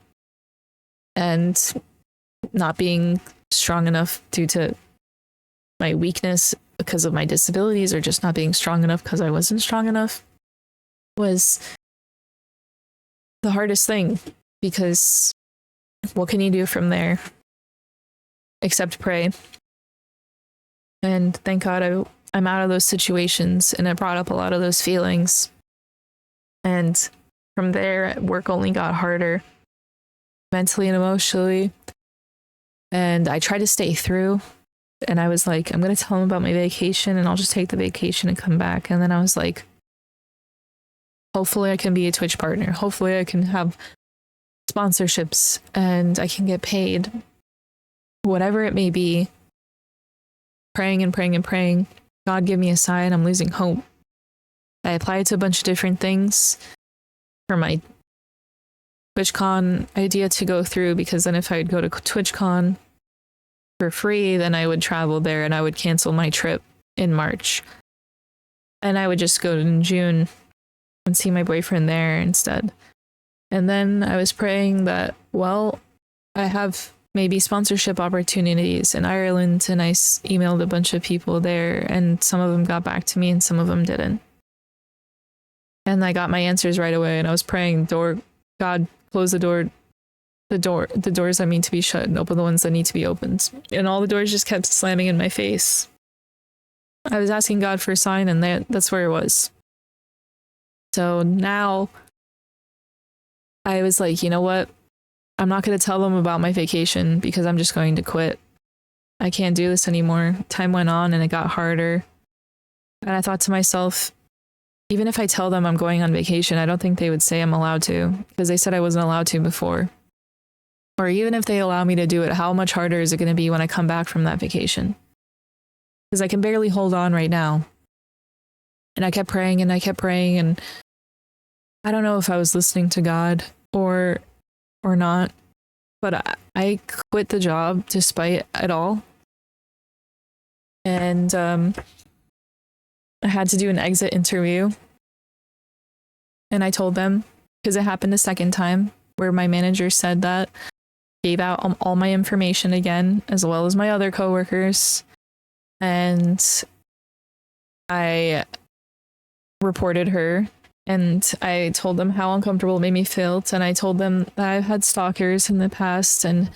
And not being strong enough due to my weakness because of my disabilities, or just not being strong enough because I wasn't strong enough, was the hardest thing, because what can you do from there except pray? And thank God I'm out of those situations, and it brought up a lot of those feelings. And from there, work only got harder, mentally and emotionally. And I tried to stay through. And I was like, I'm going to tell him about my vacation, and I'll just take the vacation and come back. And then I was like, hopefully I can be a Twitch partner. Hopefully I can have sponsorships and I can get paid. Whatever it may be. Praying and praying and praying. God, give me a sign. I'm losing hope. I applied to a bunch of different things for my TwitchCon idea to go through, because then if I would go to TwitchCon for free, then I would travel there and I would cancel my trip in March. And I would just go in June and see my boyfriend there instead. And then I was praying that, well, I have maybe sponsorship opportunities in Ireland, and I emailed a bunch of people there, and some of them got back to me and some of them didn't. And I got my answers right away, and I was praying, God, close the doors that need to be shut and open the ones that need to be opened. And all the doors just kept slamming in my face. I was asking God for a sign, and that's where it was. So now I was like, you know what? I'm not going to tell them about my vacation because I'm just going to quit. I can't do this anymore. Time went on and it got harder. And I thought to myself, even if I tell them I'm going on vacation, I don't think they would say I'm allowed to, because they said I wasn't allowed to before. Or even if they allow me to do it, how much harder is it going to be when I come back from that vacation? Because I can barely hold on right now. And I kept praying and I kept praying, and I don't know if I was listening to God or not, but I quit the job despite it all. And I had to do an exit interview. And I told them, because it happened a second time, where my manager said that, gave out all my information again, as well as my other coworkers. And I reported her, and I told them how uncomfortable it made me feel. And I told them that I've had stalkers in the past, and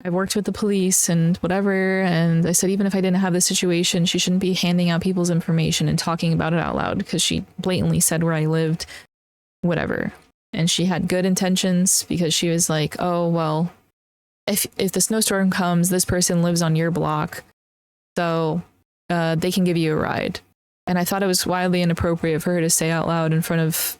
I've worked with the police and whatever. And I said, even if I didn't have this situation, she shouldn't be handing out people's information and talking about it out loud, because she blatantly said where I lived, whatever. And she had good intentions, because she was like, oh, well, if the snowstorm comes, this person lives on your block, so they can give you a ride. And I thought it was wildly inappropriate for her to say out loud in front of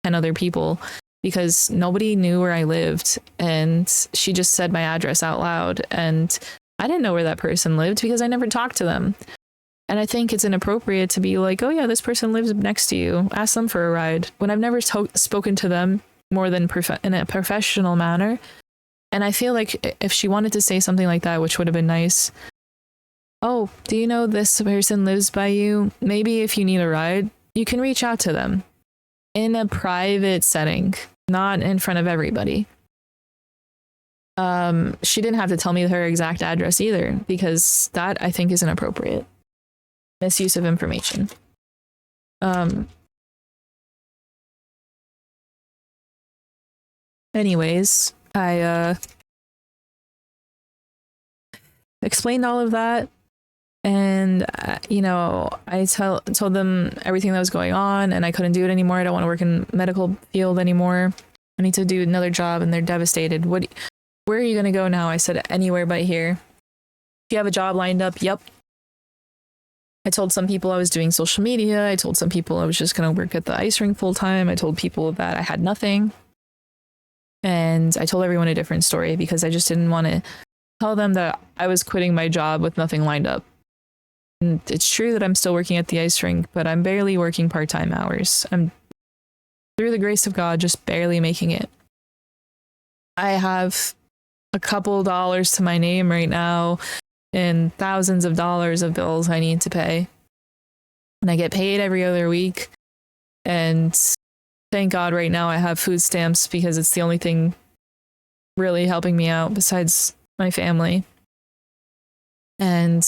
10 other people, because nobody knew where I lived. And she just said my address out loud. And I didn't know where that person lived because I never talked to them. And I think it's inappropriate to be like, oh yeah, this person lives next to you. Ask them for a ride. When I've never spoken to them more than in a professional manner. And I feel like if she wanted to say something like that, which would have been nice. Oh, do you know this person lives by you? Maybe if you need a ride, you can reach out to them in a private setting, not in front of everybody. She didn't have to tell me her exact address either, because that I think is inappropriate. Misuse of information. Anyways, I explained all of that, and you know, I told them everything that was going on, and I couldn't do it anymore. I don't want to work in medical field anymore. I need to do another job, and they're devastated. Where are you gonna go now? I said, anywhere but here. Do you have a job lined up? Yep. I told some people I was doing social media. I told some people I was just going to work at the ice rink full time. I told people that I had nothing. And I told everyone a different story because I just didn't want to tell them that I was quitting my job with nothing lined up. And it's true that I'm still working at the ice rink, but I'm barely working part-time hours. I'm, through the grace of God, just barely making it. I have a couple dollars to my name right now, and thousands of dollars of bills I need to pay. And I get paid every other week. And thank God right now I have food stamps because it's the only thing really helping me out besides my family. And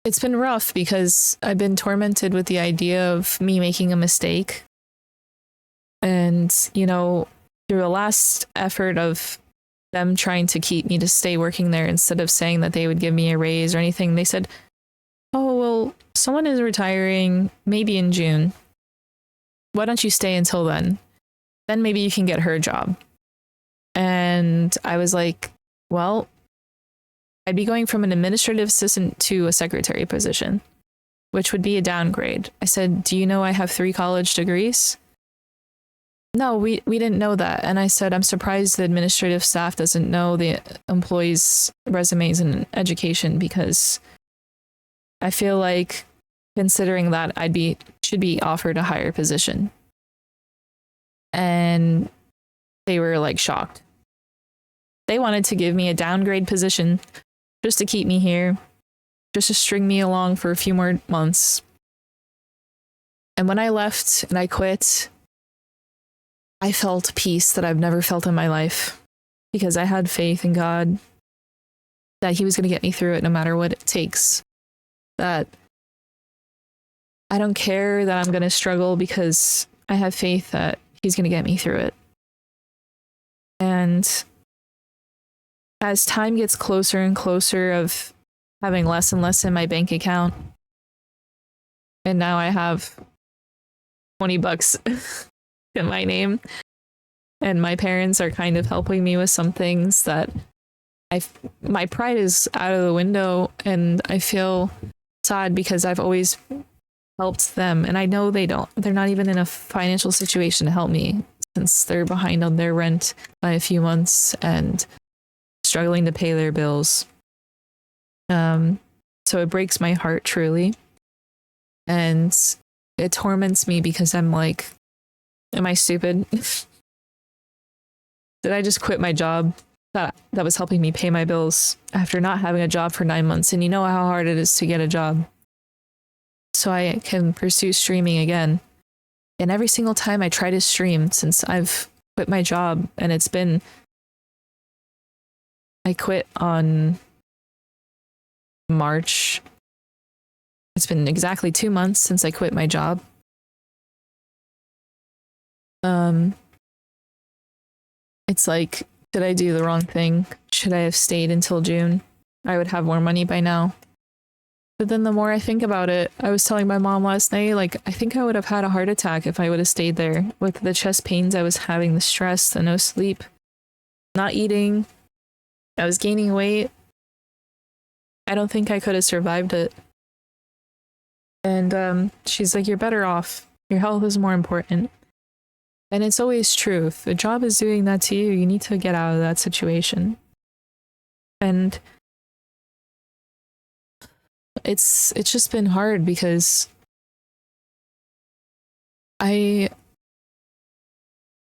it's been rough because I've been tormented with the idea of me making a mistake. And, you know, through a last effort of them trying to keep me to stay working there instead of saying that they would give me a raise or anything, they said, oh, well, someone is retiring maybe in June. Why don't you stay until then? Then maybe you can get her a job. And I was like, well, I'd be going from an administrative assistant to a secretary position, which would be a downgrade. I said, do you know I have 3 college degrees? No, we didn't know that. And I said, I'm surprised the administrative staff doesn't know the employees' resumes and education, because I feel like considering that should be offered a higher position. And they were like shocked. They wanted to give me a downgrade position just to keep me here, just to string me along for a few more months. And when I left and I quit, I felt peace that I've never felt in my life, because I had faith in God that He was going to get me through it no matter what it takes. That I don't care that I'm going to struggle, because I have faith that He's going to get me through it. And as time gets closer and closer of having less and less in my bank account, and now I have $20 in my name, and my parents are kind of helping me with some things that my pride is out of the window, and I feel sad because I've always helped them, and I know they're not even in a financial situation to help me, since they're behind on their rent by a few months and struggling to pay their bills. So it breaks my heart, truly. And it torments me because I'm like, am I stupid? Did I just quit my job that was helping me pay my bills after not having a job for 9 months? And you know how hard it is to get a job. So I can pursue streaming again. And every single time I try to stream since I've quit my job, and I quit on March. It's been exactly 2 months since I quit my job. It's like, did I do the wrong thing? Should I have stayed until June? I would have more money by now. But then the more I think about it, I was telling my mom last night, like, I think I would have had a heart attack if I would have stayed there with the chest pains I was having, the stress, the no sleep, not eating. I was gaining weight. I don't think I could have survived it. And she's like, you're better off. Your health is more important. And it's always true. If a job is doing that to you, you need to get out of that situation. And it's just been hard because I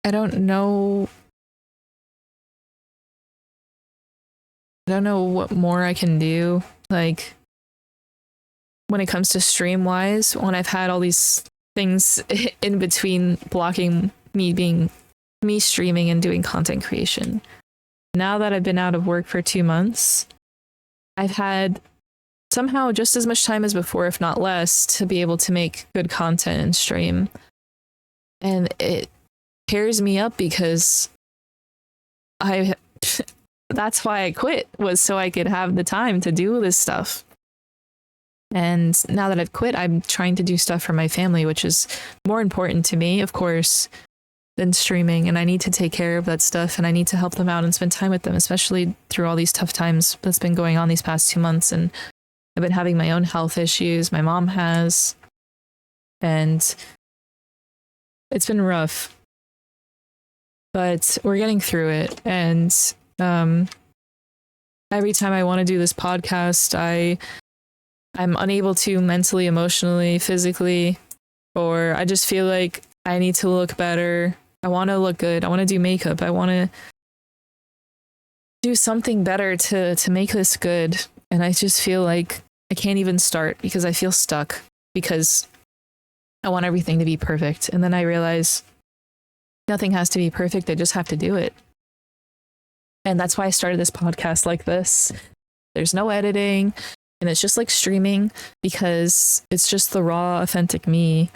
I don't know what more I can do. Like when it comes to stream wise, when I've had all these things in between blocking me streaming and doing content creation. Now that I've been out of work for 2 months, I've had somehow just as much time as before, if not less, to be able to make good content and stream. And it tears me up because that's why I quit, was so I could have the time to do this stuff. And now that I've quit, I'm trying to do stuff for my family, which is more important to me, of course, than streaming. And I need to take care of that stuff, and I need to help them out and spend time with them, especially through all these tough times that's been going on these past 2 months. And I've been having my own health issues. My mom has, and it's been rough, but we're getting through it. And every time I want to do this podcast, I'm unable to mentally, emotionally, physically, or I just feel like I need to look better. I want to look good. I want to do makeup. I want to do something better to make this good. And I just feel like I can't even start because I feel stuck because I want everything to be perfect. And then I realize nothing has to be perfect. I just have to do it. And that's why I started this podcast like this. There's no editing, and it's just like streaming because it's just the raw, authentic me.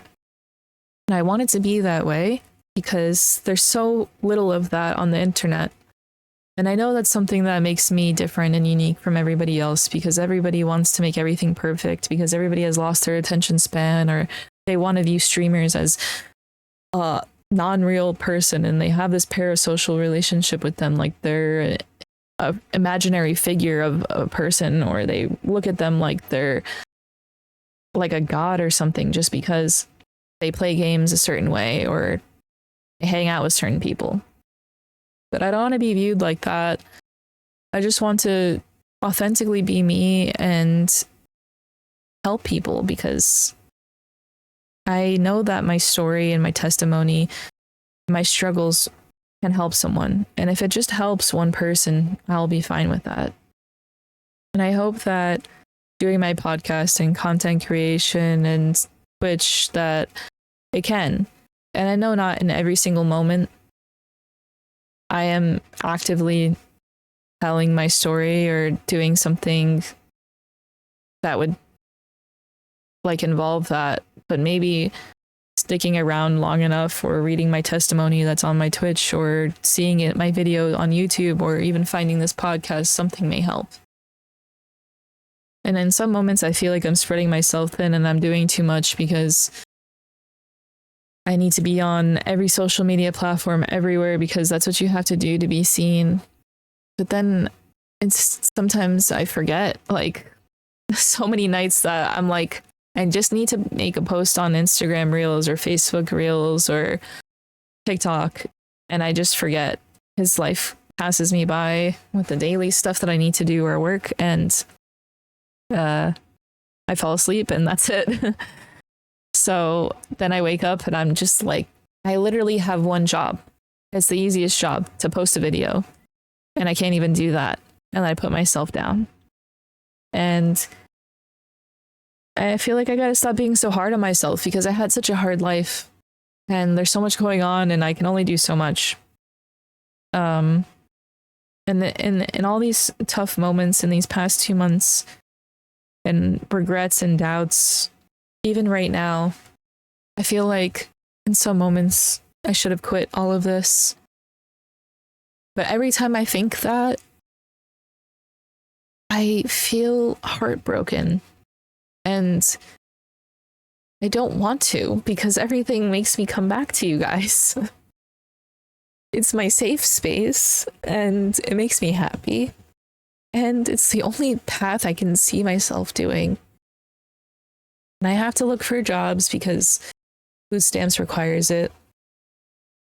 And I want it to be that way because there's so little of that on the internet. And I know that's something that makes me different and unique from everybody else, because everybody wants to make everything perfect, because everybody has lost their attention span, or they want to view streamers as a non-real person, and they have this parasocial relationship with them like they're an imaginary figure of a person, or they look at them like they're like a god or something just because they play games a certain way or they hang out with certain people. But I don't want to be viewed like that. I just want to authentically be me and help people, because I know that my story and my testimony, my struggles can help someone. And if it just helps one person, I'll be fine with that. And I hope that doing my podcast and content creation and Twitch, that it can. And I know not in every single moment I am actively telling my story or doing something that would like involve that, but maybe sticking around long enough, or reading my testimony that's on my Twitch, or seeing it my video on YouTube, or even finding this podcast, something may help. And in some moments I feel like I'm spreading myself thin and I'm doing too much because I need to be on every social media platform everywhere, because that's what you have to do to be seen. But then it's sometimes I forget, like so many nights that I'm like, I just need to make a post on Instagram Reels or Facebook Reels or TikTok, and I just forget, because life passes me by with the daily stuff that I need to do or work, and I fall asleep and that's it. So then I wake up and I'm just like, I literally have one job. It's the easiest job, to post a video, and I can't even do that. And I put myself down. And I feel like I gotta stop being so hard on myself, because I had such a hard life and there's so much going on and I can only do so much. And in all these tough moments in these past 2 months, and regrets and doubts, even right now, I feel like in some moments I should have quit all of this. But every time I think that, I feel heartbroken. And I don't want to, because everything makes me come back to you guys. It's my safe space and it makes me happy. And it's the only path I can see myself doing. And I have to look for jobs because food stamps requires it.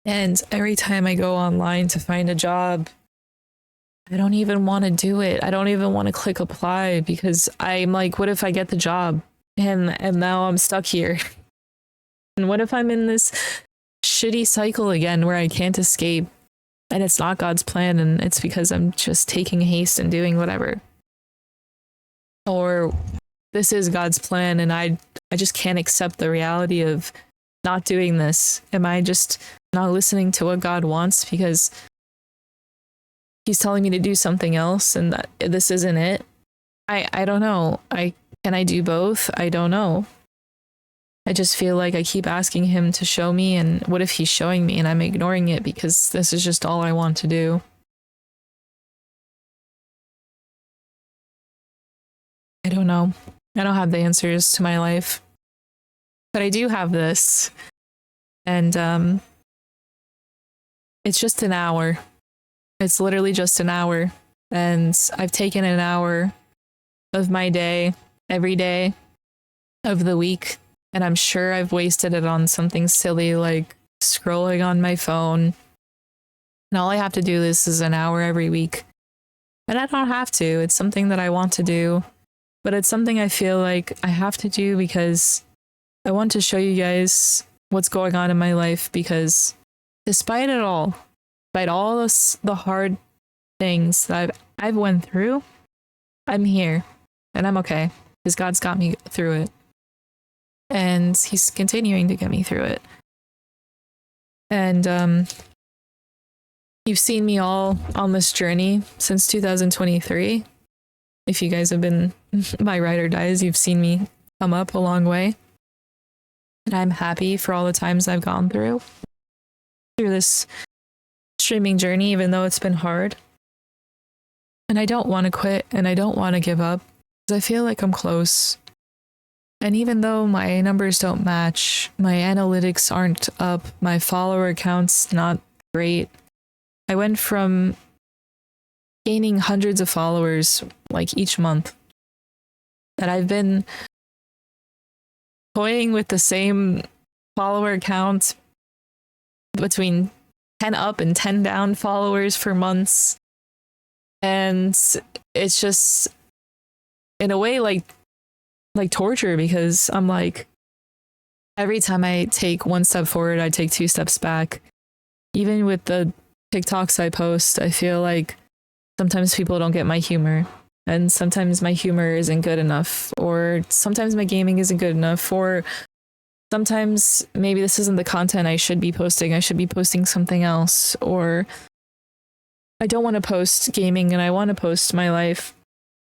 And every time I go online to find a job, I don't even want to do it. I don't even want to click apply because I'm like, what if I get the job and now I'm stuck here? And what if I'm in this shitty cycle again where I can't escape and it's not God's plan and it's because I'm just taking haste and doing whatever? Or this is God's plan and I just can't accept the reality of not doing this. Am I just not listening to what God wants because he's telling me to do something else and that this isn't it? I don't know. Can I do both? I don't know. I just feel like I keep asking him to show me, and what if he's showing me and I'm ignoring it because this is just all I want to do? I don't know. I don't have the answers to my life. But I do have this. And it's just an hour. It's literally just an hour. And I've taken an hour of my day every day of the week. And I'm sure I've wasted it on something silly like scrolling on my phone. And all I have to do this is an hour every week. And I don't have to. It's something that I want to do. But it's something I feel like I have to do because I want to show you guys what's going on in my life, because despite it all, despite all the hard things that I've went through, I'm here and I'm okay because God's got me through it. And he's continuing to get me through it. And you've seen me all on this journey since 2023. If you guys have been my ride or dies, you've seen me come up a long way. And I'm happy for all the times I've gone through this streaming journey, even though it's been hard. And I don't want to quit and I don't want to give up because I feel like I'm close. And even though my numbers don't match, my analytics aren't up, my follower count's not great. I went from gaining hundreds of followers like each month, that I've been toying with the same follower count between 10 up and 10 down followers for months. And it's just in a way like torture, because I'm like, every time I take one step forward, I take two steps back. Even with the TikToks I post, I feel like sometimes people don't get my humor, and sometimes my humor isn't good enough, or sometimes my gaming isn't good enough, or sometimes maybe this isn't the content I should be posting. I should be posting something else, or I don't want to post gaming and I want to post my life,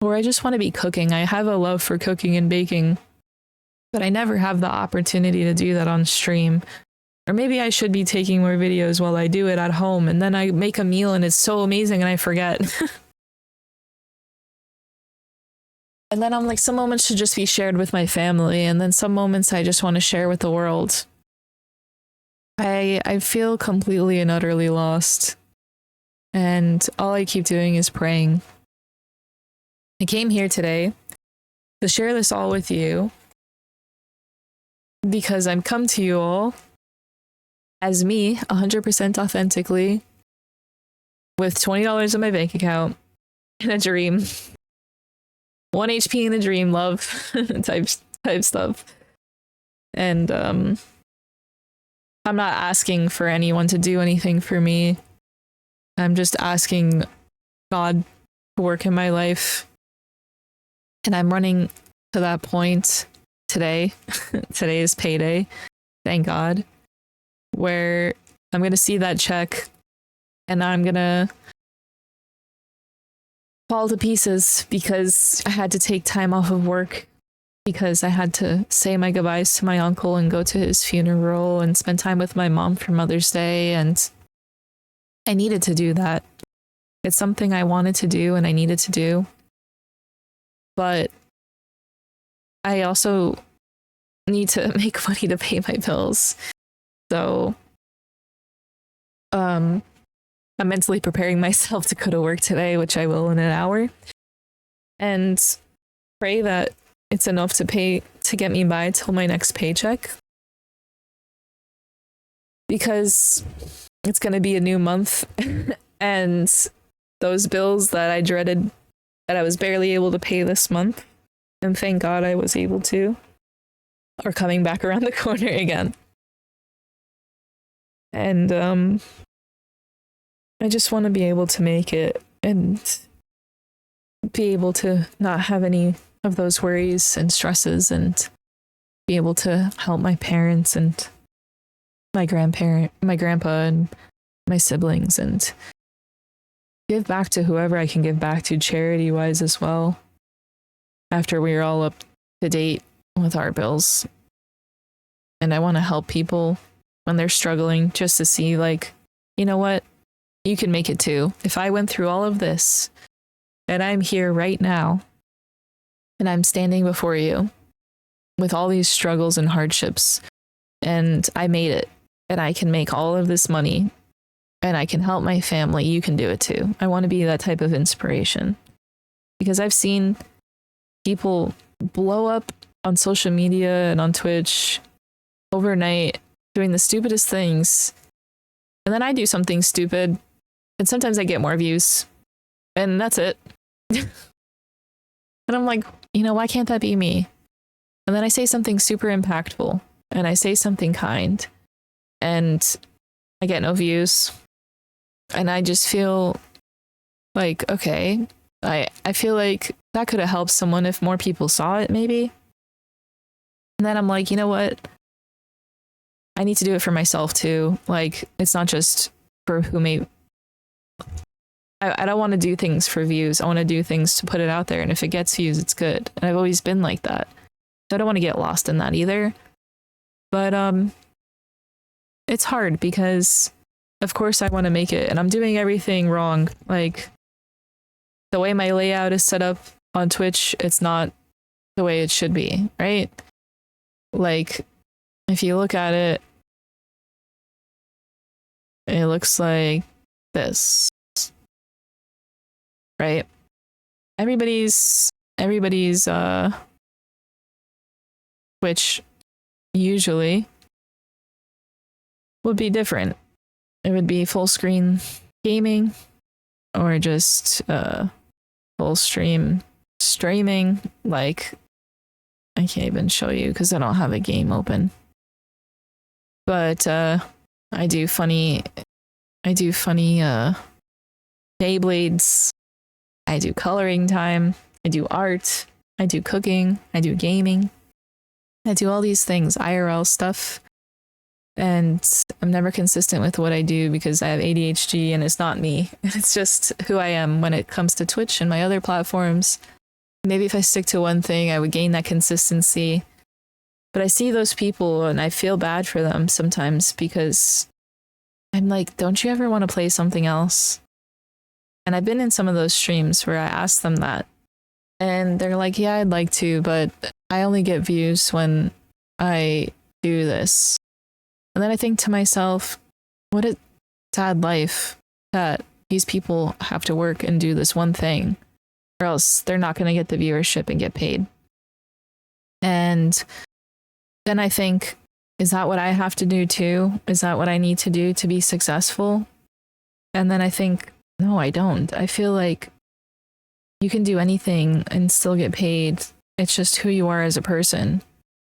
or I just want to be cooking. I have a love for cooking and baking, but I never have the opportunity to do that on stream. Or maybe I should be taking more videos while I do it at home, and then I make a meal and it's so amazing and I forget. And then I'm like, some moments should just be shared with my family, and then some moments I just want to share with the world. I feel completely and utterly lost, and all I keep doing is praying. I came here today to share this all with you because I've come to you all as me, 100% authentically, with $20 in my bank account and a dream. 1 HP in a dream, love type stuff. And I'm not asking for anyone to do anything for me. I'm just asking God to work in my life. And I'm running to that point today. Today is payday, thank God, where I'm going to see that check and I'm going to fall to pieces because I had to take time off of work, because I had to say my goodbyes to my uncle and go to his funeral and spend time with my mom for Mother's Day. And I needed to do that. It's something I wanted to do and I needed to do. But I also need to make money to pay my bills. So I'm mentally preparing myself to go to work today, which I will in an hour, and pray that it's enough to get me by till my next paycheck, because it's going to be a new month and those bills that I dreaded that I was barely able to pay this month, and thank God I was able to, are coming back around the corner again. And I just want to be able to make it and be able to not have any of those worries and stresses, and be able to help my parents and my grandpa and my siblings, and give back to whoever I can give back to charity wise as well, after we're all up to date with our bills. And I want to help people when they're struggling, just to see, like, you know what? You can make it too. If I went through all of this and I'm here right now and I'm standing before you with all these struggles and hardships, and I made it, and I can make all of this money, and I can help my family, you can do it too. I want to be that type of inspiration, because I've seen people blow up on social media and on Twitch overnight doing the stupidest things. And then I do something stupid, and sometimes I get more views, and that's it. And I'm like, why can't that be me? And then I say something super impactful, and I say something kind, and I get no views. And I just feel like, okay, I feel like that could have helped someone if more people saw it, maybe. And then I'm like, you know what? I need to do it for myself too. Like, it's not just for who may. I don't want to do things for views. I want to do things to put it out there. And if it gets views, it's good. And I've always been like that. So I don't want to get lost in that either. But it's hard because, of course, I want to make it. And I'm doing everything wrong. Like, the way my layout is set up on Twitch, it's not the way it should be, right? Like, if you look at it, it looks like this, right? Everybody's Twitch usually would be different. It would be full screen gaming, or just full streaming. Like, I can't even show you because I don't have a game open. But I do funny Beyblades. I do coloring time. I do art. I do cooking. I do gaming. I do all these things, IRL stuff. And I'm never consistent with what I do because I have ADHD, and it's not me. It's just who I am when it comes to Twitch and my other platforms. Maybe if I stick to one thing, I would gain that consistency. But I see those people and I feel bad for them sometimes, because I'm like, don't you ever want to play something else? And I've been in some of those streams where I ask them that, and they're like, yeah, I'd like to, but I only get views when I do this. And then I think to myself, what a sad life that these people have to work and do this one thing, or else they're not going to get the viewership and get paid. And then I think, is that what I have to do too? Is that what I need to do to be successful? And then I think, no, I don't. I feel like you can do anything and still get paid. It's just who you are as a person.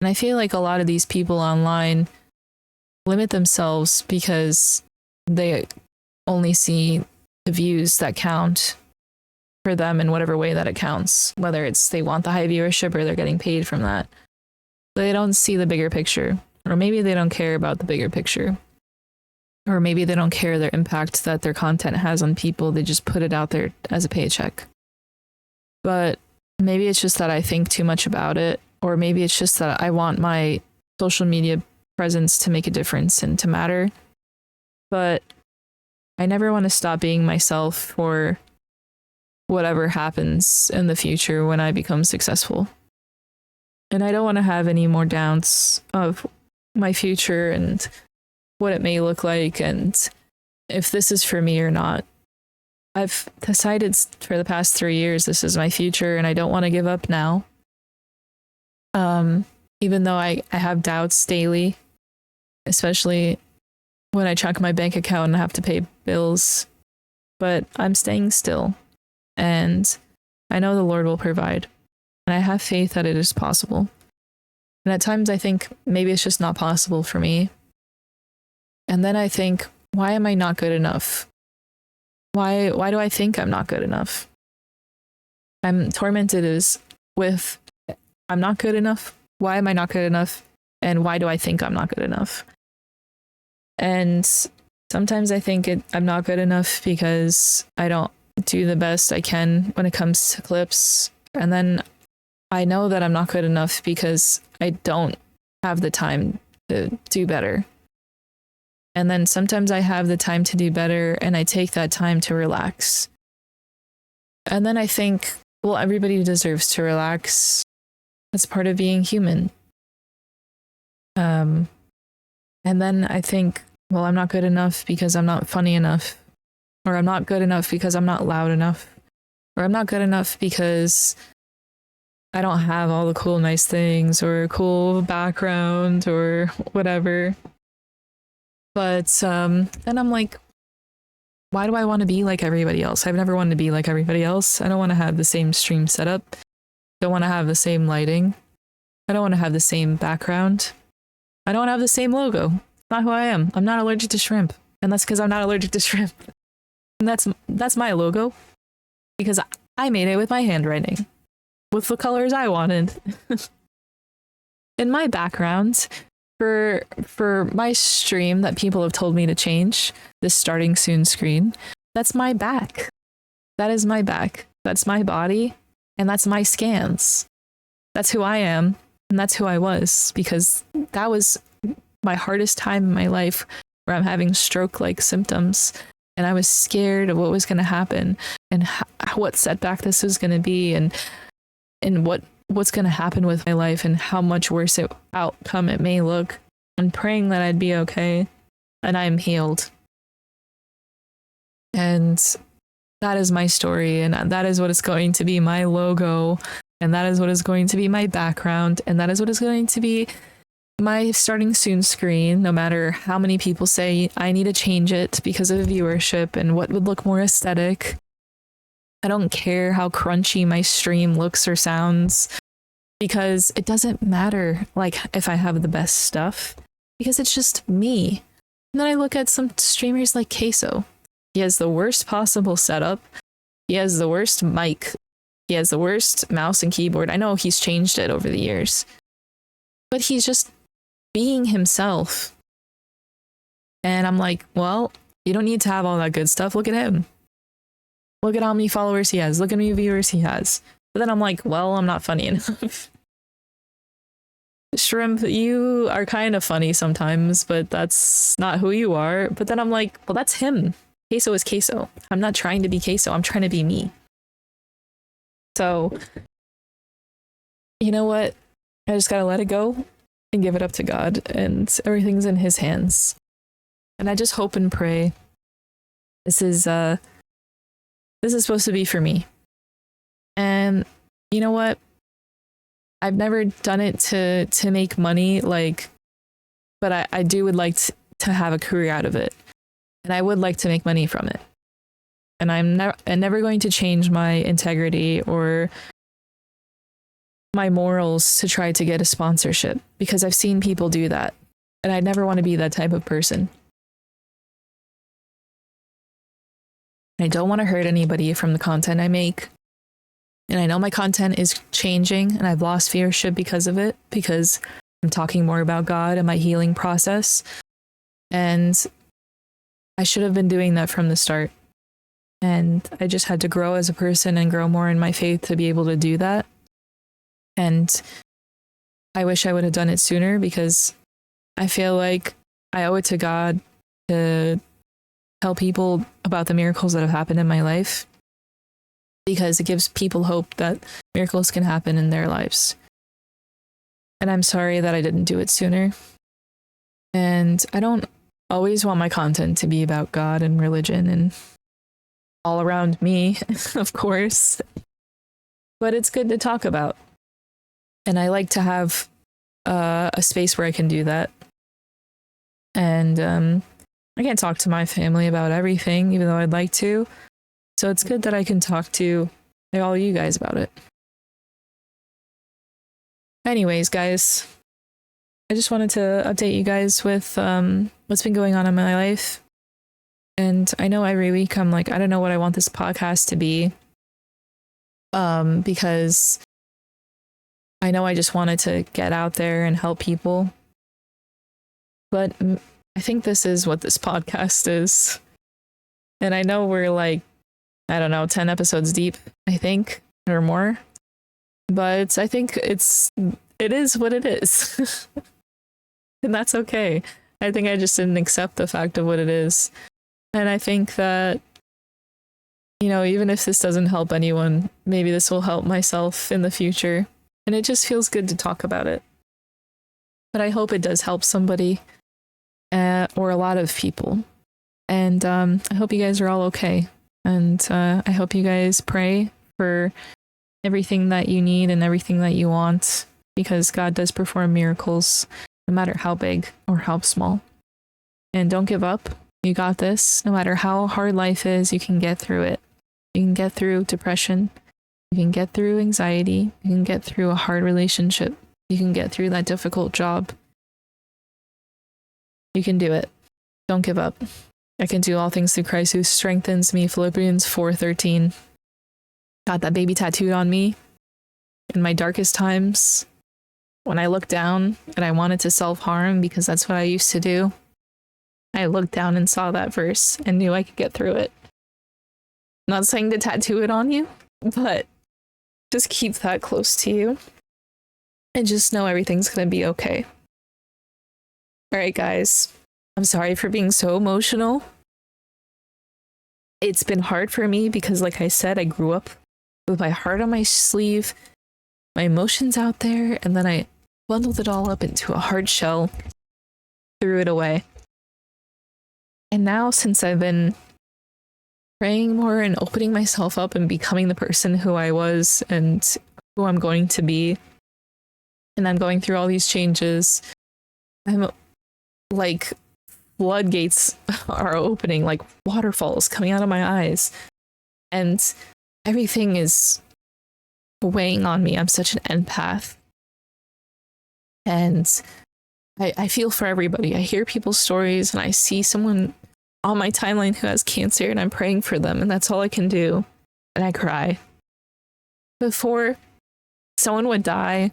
And I feel like a lot of these people online limit themselves because they only see the views that count for them in whatever way that it counts, whether it's they want the high viewership or they're getting paid from that. They don't see the bigger picture, or maybe they don't care about the bigger picture, or maybe they don't care their impact that their content has on people. They just put it out there as a paycheck. But maybe it's just that I think too much about it, or maybe it's just that I want my social media presence to make a difference and to matter. But I never want to stop being myself for whatever happens in the future when I become successful. And I don't want to have any more doubts of my future and what it may look like and if this is for me or not. I've decided for the past 3 years this is my future, and I don't want to give up now. Even though I have doubts daily, especially when I check my bank account and have to pay bills. but I'm staying still, and I know the Lord will provide, and I have faith that it is possible. And at times I think maybe it's just not possible for me. And then I think, why am I not good enough? Why do I think I'm not good enough? I'm tormented with I'm not good enough. Why am I not good enough? And why do I think I'm not good enough? And sometimes I think I'm not good enough because I don't do the best I can when it comes to clips. And then I know that I'm not good enough because I don't have the time to do better. And then sometimes I have the time to do better and I take that time to relax. And then I think, well, everybody deserves to relax. That's part of being human. And then I think, well, I'm not good enough because I'm not funny enough. Or I'm not good enough because I'm not loud enough. Or I'm not good enough because I don't have all the cool, nice things or a cool background or whatever. But then I'm like, why do I want to be like everybody else? I've never wanted to be like everybody else. I don't want to have the same stream setup. Don't want to have the same lighting. I don't want to have the same background. I don't want to have the same logo. Not who I am. I'm not allergic to shrimp. And that's because I'm not allergic to shrimp. And that's my logo. Because I made it with my handwriting. With the colors I wanted. In my background, for my stream that people have told me to change, this starting soon screen, that's my back. That is my back. That's my body. And that's my scans. That's who I am. And that's who I was. Because that was my hardest time in my life where I'm having stroke-like symptoms. And I was scared of what was going to happen and what setback this was going to be and what's going to happen with my life and how much worse outcome it may look. And praying that I'd be okay. And I'm healed. And that is my story. And that is what is going to be my logo. And that is what is going to be my background. And that is what is going to be my starting soon screen, no matter how many people say I need to change it because of viewership and what would look more aesthetic. I don't care how crunchy my stream looks or sounds because it doesn't matter like if I have the best stuff because it's just me. And then I look at some streamers like Queso. He has the worst possible setup. He has the worst mic. He has the worst mouse and keyboard. I know he's changed it over the years, but he's just being himself. And I'm like, well, you don't need to have all that good stuff. Look at him. Look at how many followers he has. Look at how many viewers he has. But then I'm like, well, I'm not funny enough. Shrimp, you are kind of funny sometimes, but that's not who you are. But then I'm like, well, that's him. Queso is Queso. I'm not trying to be Queso. I'm trying to be me. So, you know what? I just gotta let it go and give it up to God, and everything's in His hands. And I just hope and pray this is supposed to be for me. And you know what? I've never done it to make money, like, but I would like to have a career out of it, and I would like to make money from it. And I'm never going to change my integrity or my morals to try to get a sponsorship because I've seen people do that, and I never want to be that type of person. I don't want to hurt anybody from the content I make. And I know my content is changing and I've lost viewership because of it, because I'm talking more about God and my healing process. And I should have been doing that from the start. And I just had to grow as a person and grow more in my faith to be able to do that. And I wish I would have done it sooner because I feel like I owe it to God to tell people about the miracles that have happened in my life, because it gives people hope that miracles can happen in their lives. And I'm sorry that I didn't do it sooner. And I don't always want my content to be about God and religion and all around me, of course. But it's good to talk about. And I like to have a space where I can do that. And I can't talk to my family about everything, even though I'd like to. So it's good that I can talk to all you guys about it. Anyways, guys, I just wanted to update you guys with what's been going on in my life. And I know every week I'm like, I don't know what I want this podcast to be. Because I know I just wanted to get out there and help people. But I think this is what this podcast is. And I know we're like, I don't know, 10 episodes deep, I think, or more. But I think it is what it is. And that's okay. I think I just didn't accept the fact of what it is. And I think that, you know, even if this doesn't help anyone, maybe this will help myself in the future. And it just feels good to talk about it. But I hope it does help somebody or a lot of people. And I hope you guys are all okay. And I hope you guys pray for everything that you need and everything that you want, because God does perform miracles, no matter how big or how small. And don't give up. You got this. No matter how hard life is, you can get through it. You can get through depression. You can get through anxiety. You can get through a hard relationship. You can get through that difficult job. You can do it. Don't give up. I can do all things through Christ who strengthens me. Philippians 4:13. Got that baby tattooed on me in my darkest times when I looked down and I wanted to self-harm, because that's what I used to do. I looked down and saw that verse and knew I could get through it. Not saying to tattoo it on you, but just keep that close to you and just know everything's going to be okay. All right, guys. I'm sorry for being so emotional. It's been hard for me because, like I said, I grew up with my heart on my sleeve, my emotions out there, and then I bundled it all up into a hard shell, threw it away. And now, since I've been praying more and opening myself up and becoming the person who I was and who I'm going to be, and I'm going through all these changes, I'm like, floodgates are opening, like waterfalls coming out of my eyes, and everything is weighing on me. I'm such an empath, and I feel for everybody. I hear people's stories and I see someone on my timeline who has cancer, and I'm praying for them, and that's all I can do. And I cry. Before someone would die,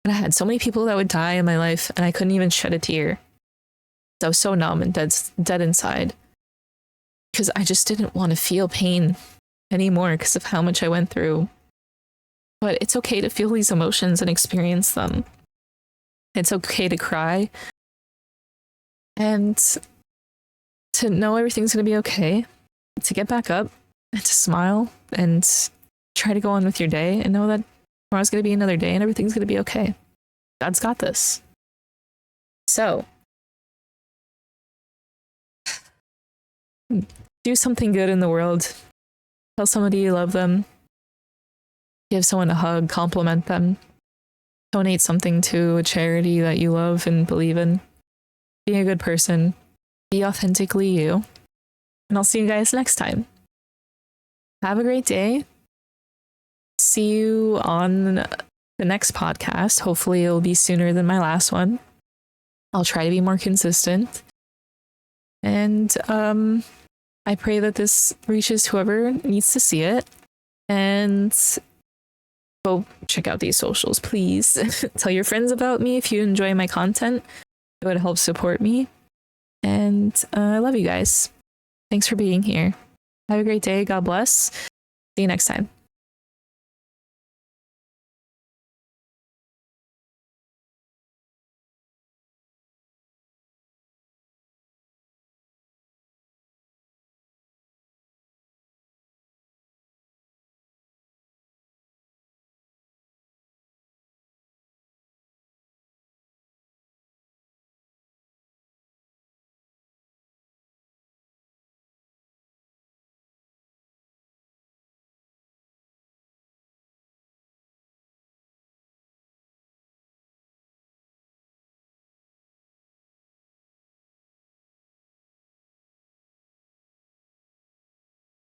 and I had so many people that would die in my life, and I couldn't even shed a tear. I was so numb and dead inside, because I just didn't want to feel pain anymore because of how much I went through. But it's okay to feel these emotions and experience them. It's okay to cry and to know everything's going to be okay, to get back up and to smile and try to go on with your day and know that tomorrow's going to be another day and everything's going to be okay. God's got this. So, do something good in the world. Tell somebody you love them. Give someone a hug, compliment them. Donate something to a charity that you love and believe in. Be a good person. Be authentically you. And I'll see you guys next time. Have a great day. See you on the next podcast. Hopefully it'll be sooner than my last one. I'll try to be more consistent. And I pray that this reaches whoever needs to see it. And go check out these socials, please. Tell your friends about me if you enjoy my content. It would help support me. And I love you guys. Thanks for being here. Have a great day. God bless. See you next time.